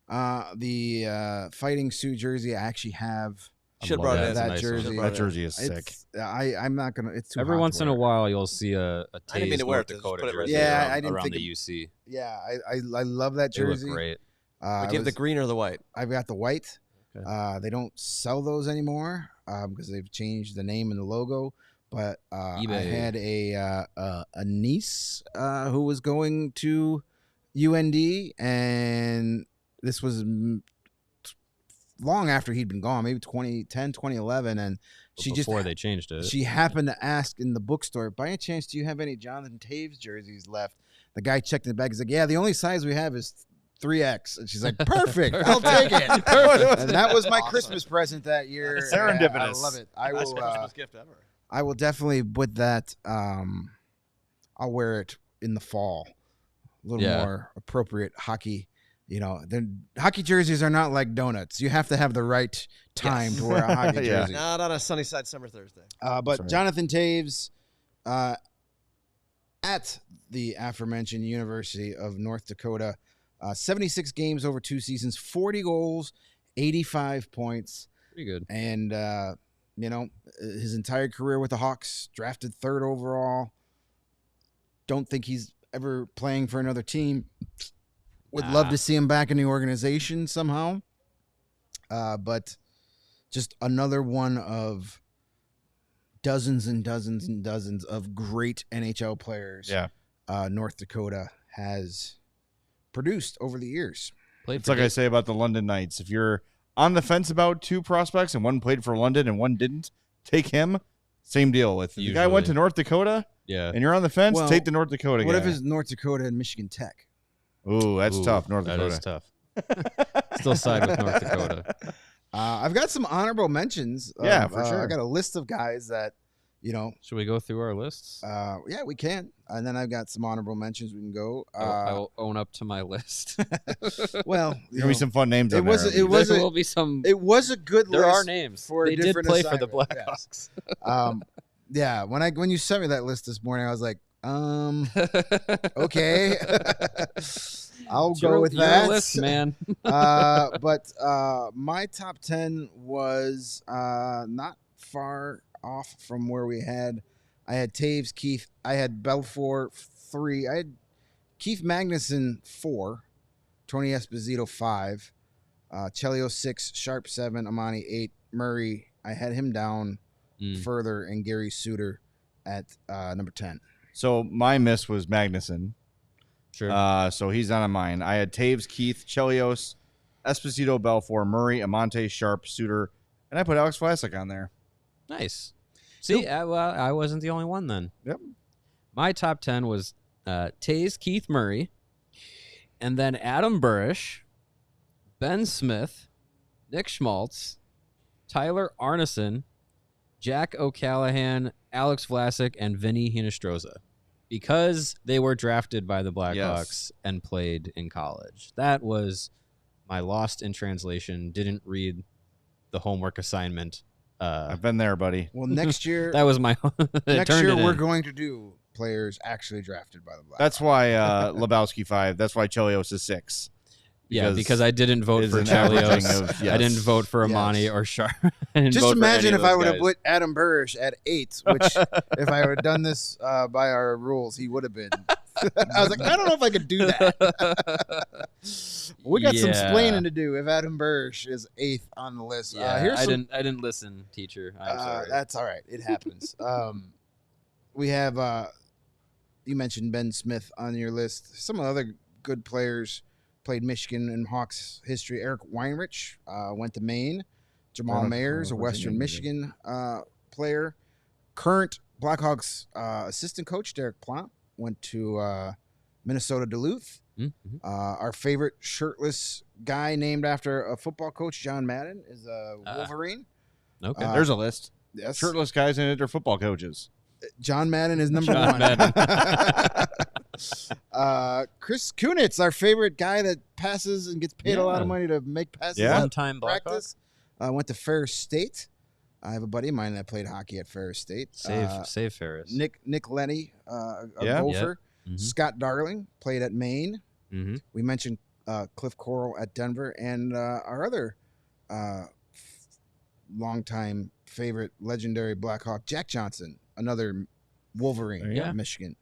the Fighting Sioux jersey. I actually have Should have love brought that. it That's a in. that nice jersey. one. that jersey is sick. It's, I'm not gonna. It's too Every hot once to in a wear. while, you'll see a I didn't mean Taves to wear North it, just Dakota put it right jersey there. Yeah, around, I didn't around think the of- UC. Yeah, I love that They look jersey. great. We give the green or the white. I've got the white. Okay. They don't sell those anymore because they've changed the name and the logo. But I eBay. had a niece who was going to UND, and this was long after he'd been gone, maybe 2010, 2011, and she Before they changed it. she happened to ask in the bookstore, by any chance, do you have any Jonathan Toews jerseys left? The guy checked in the bag. He's like, yeah, the only size we have is 3X. And she's like, perfect. I'll take it. And that was my Awesome. Christmas present that year. Serendipitous. I love it. I Best will. Christmas gift ever. I will definitely with that. I'll wear it in the fall. A little Yeah. more appropriate hockey. You know, hockey jerseys are not like donuts. You have to have the right time Yes. to wear a hockey Yeah. jersey. Not on a Sunnyside summer Thursday. But right. Jonathan Taves, at the aforementioned University of North Dakota, 76 games over 2 seasons, 40 goals, 85 points, Pretty good. and his entire career with the Hawks, drafted 3rd overall. Don't think he's ever playing for another team. Would love to see him back in the organization somehow. But just another one of dozens and dozens and dozens of great NHL players Yeah. North Dakota has produced over the years. Played It's for like I say about the London Knights. If you're on the fence about 2 prospects and one played for London and one didn't, take him. Same deal with the guy went to North Dakota. Yeah. And you're on the fence. Well, take the North Dakota guy. What if it's North Dakota and Michigan Tech? Ooh, that's tough. North Dakota. That is tough. Still side with North Dakota. I've got some honorable mentions. Yeah, for sure. I got a list of guys that, Should we go through our lists? yeah, we can. And then I've got some honorable mentions. We can go. I will own up to my list. Well, There'll be some fun names. It on was. there. It was. There will be some. It was a good There list. are names. for a They did different play for the assignment, Blackhawks. yes. Yeah. When you sent me that list this morning, I was like, okay, I'll go with that. Your list, man. But my top 10 was not far off from where we had. I had Taves, Keith. I had Belfor 3. I had Keith Magnuson 4, Tony Esposito 5, Chelios 6, Sharp 7, Amani 8, Murray. I had him down further, and Gary Suter at number 10. So my miss was Magnuson. Sure. So he's not on mine. I had Taves, Keith, Chelios, Esposito, Belfor, Murray, Amante, Sharp, Suter, and I put Alex Vlasic on there. Nice. See, I wasn't the only one then. Yep. My top 10 was Taves, Keith Murray, and then Adam Burish, Ben Smith, Nick Schmaltz, Tyler Arneson, Jack O'Callahan, Alex Vlasic, and Vinny Hinostroza, because they were drafted by the Blackhawks and played in college. That was my lost in translation. Didn't read the homework assignment. I've been there, buddy. Well, next year, That was my. next year we're going to do players actually drafted by the Blackhawks. That's why Lebowski 5. That's why Chelios is 6. Because I didn't vote it's for an averaging Chelios. of- yes. I didn't vote for Amani or Sharp. Just imagine if I would have put Adam Burish at 8, which if I would have done this by our rules, he would have been. I was like, I don't know if I could do that. We got some explaining to do if Adam Burish is 8th on the list. Yeah, I didn't listen, teacher. I'm sorry. That's all right. It happens. We have, you mentioned Ben Smith on your list. Some other good players played Michigan and Hawks history. Eric Weinrich went to Maine. Jamal Mayers, a Western Michigan player. Current Blackhawks assistant coach Derek Plant went to Minnesota Duluth. Mm-hmm. Our favorite shirtless guy named after a football coach, John Madden, is a Wolverine. Okay. There's a list. Yes. Shirtless guys in it are football coaches. John Madden is number John 1. Madden. Chris Kunitz, our favorite guy that passes and gets paid a lot of money to make passes. Yeah. out One-time practice. Went to Ferris State. I have a buddy of mine that played hockey at Ferris State. Save Ferris. Nick Lenny, a Yeah. golfer. Mhm. Scott Darling played at Maine. Mm-hmm. We mentioned Cliff Coral at Denver, and our other longtime favorite, legendary Blackhawk, Jack Johnson, another Wolverine, Yeah. Michigan.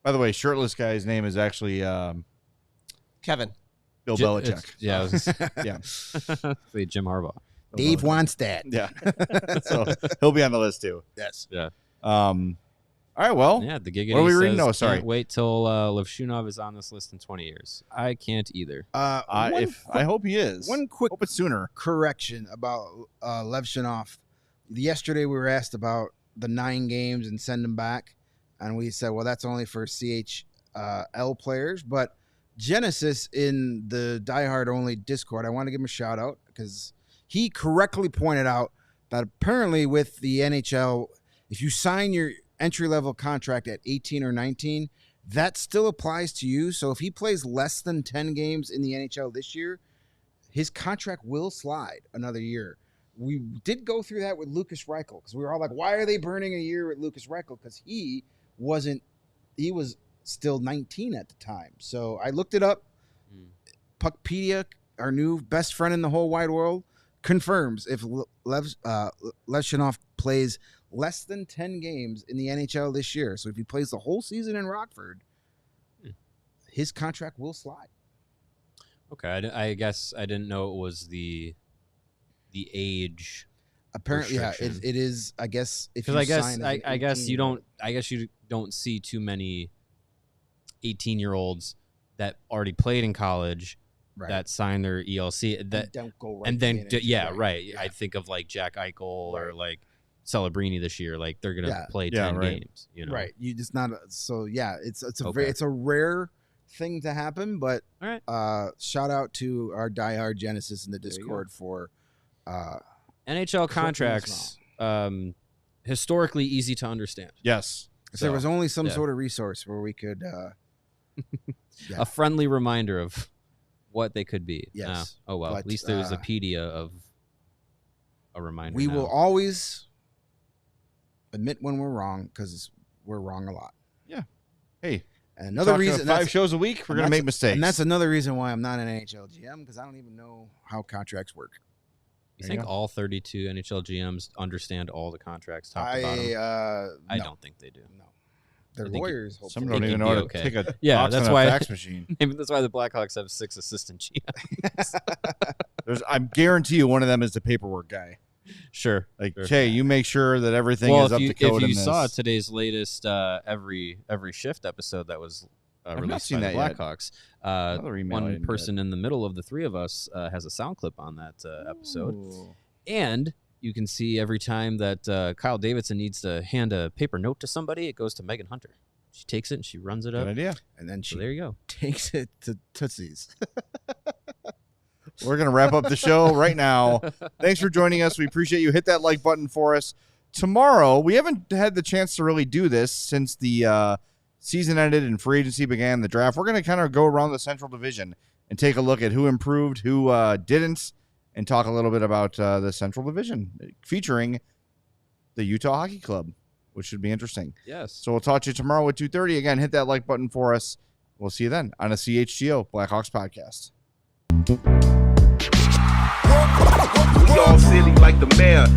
By the way, shirtless guy's name is actually Kevin. Bill Belichick. Yeah. Yeah. Wait, Jim Harbaugh. Dave Wanstad. Yeah. So he'll be on the list too. Yes. Yeah. All right. Well, Yeah, the giggity What are we reading? says, No, sorry. Can't wait till Levshunov is on this list in 20 years. I can't either. I hope he is. One quick Hope it's sooner. correction about Levshunov. Yesterday we were asked about the 9 games and send them back, and we said, well, that's only for CHL players. But Genesis in the Diehard Only Discord, I want to give him a shout out because he correctly pointed out that apparently with the NHL, if you sign your entry-level contract at 18 or 19, that still applies to you. So if he plays less than 10 games in the NHL this year, his contract will slide another year. We did go through that with Lucas Reichel because we were all like, why are they burning a year with Lucas Reichel? Because he was still 19 at the time. So I looked it up. Puckpedia, our new best friend in the whole wide world, confirms if Levshunov plays less than 10 games in the NHL this year. So if he plays the whole season in Rockford, his contract will slide. Okay, I guess I didn't know it was the age. Apparently, yeah, restriction. it is. I guess if you Because sign as an I guess 18 you don't. I guess you don't see too many 18-year-olds that already played in college right. that sign their ELC. That don't go right and to then the NHL. right. Yeah. I think of like Jack Eichel or like Celebrini this year. Like they're gonna play 10 games. You know, right? You just not. So yeah, it's a Okay. it's a rare thing to happen. But All right. shout out to our diehard Genesis in the There you Discord for NHL Correct me contracts. Historically easy to understand. Yes. if there was only some yeah. sort of resource where we could. Yeah. A friendly reminder of what they could be. Yes. Oh well. But, At least there's a pedia of a reminder. We now. will always admit when we're wrong because we're wrong a lot. Hey, And another talking reason, about 5 shows a week, we're and going to that's- make mistakes. and that's another reason why I'm not an NHL GM because I don't even know how contracts work. You There think you go. all 32 NHL GMs understand all the contracts top to bottom? I no, don't think they do. no. They're I think lawyers. Some hopefully. don't think even you'd know how be to okay. take a Yeah, box that's on why- a fax machine. Maybe that's why the Blackhawks have 6 assistant GMs. I guarantee you one of them is the paperwork guy. Sure. Like, Sure. Hey, you make sure that everything Well, is up to code if in you this. saw today's latest every shift episode that was I've not released seen by the that yet. Blackhawks, Another email I one didn't get. person in the middle of the three of us has a sound clip on that episode. Ooh. And you can see every time that Kyle Davidson needs to hand a paper note to somebody, it goes to Megan Hunter. She takes it and she runs it Good up. idea. And then So she there you go. takes it to Tootsie's. We're going to wrap up the show right now. Thanks for joining us. We appreciate you. Hit that like button for us. Tomorrow, we haven't had the chance to really do this since the season ended and free agency began, the draft. We're going to kind of go around the Central Division and take a look at who improved, who didn't, and talk a little bit about the Central Division featuring the Utah Hockey Club, which should be interesting. Yes. So we'll talk to you tomorrow at 2:30. Again, hit that like button for us. We'll see you then on a CHGO Blackhawks podcast. We all silly like the mayor.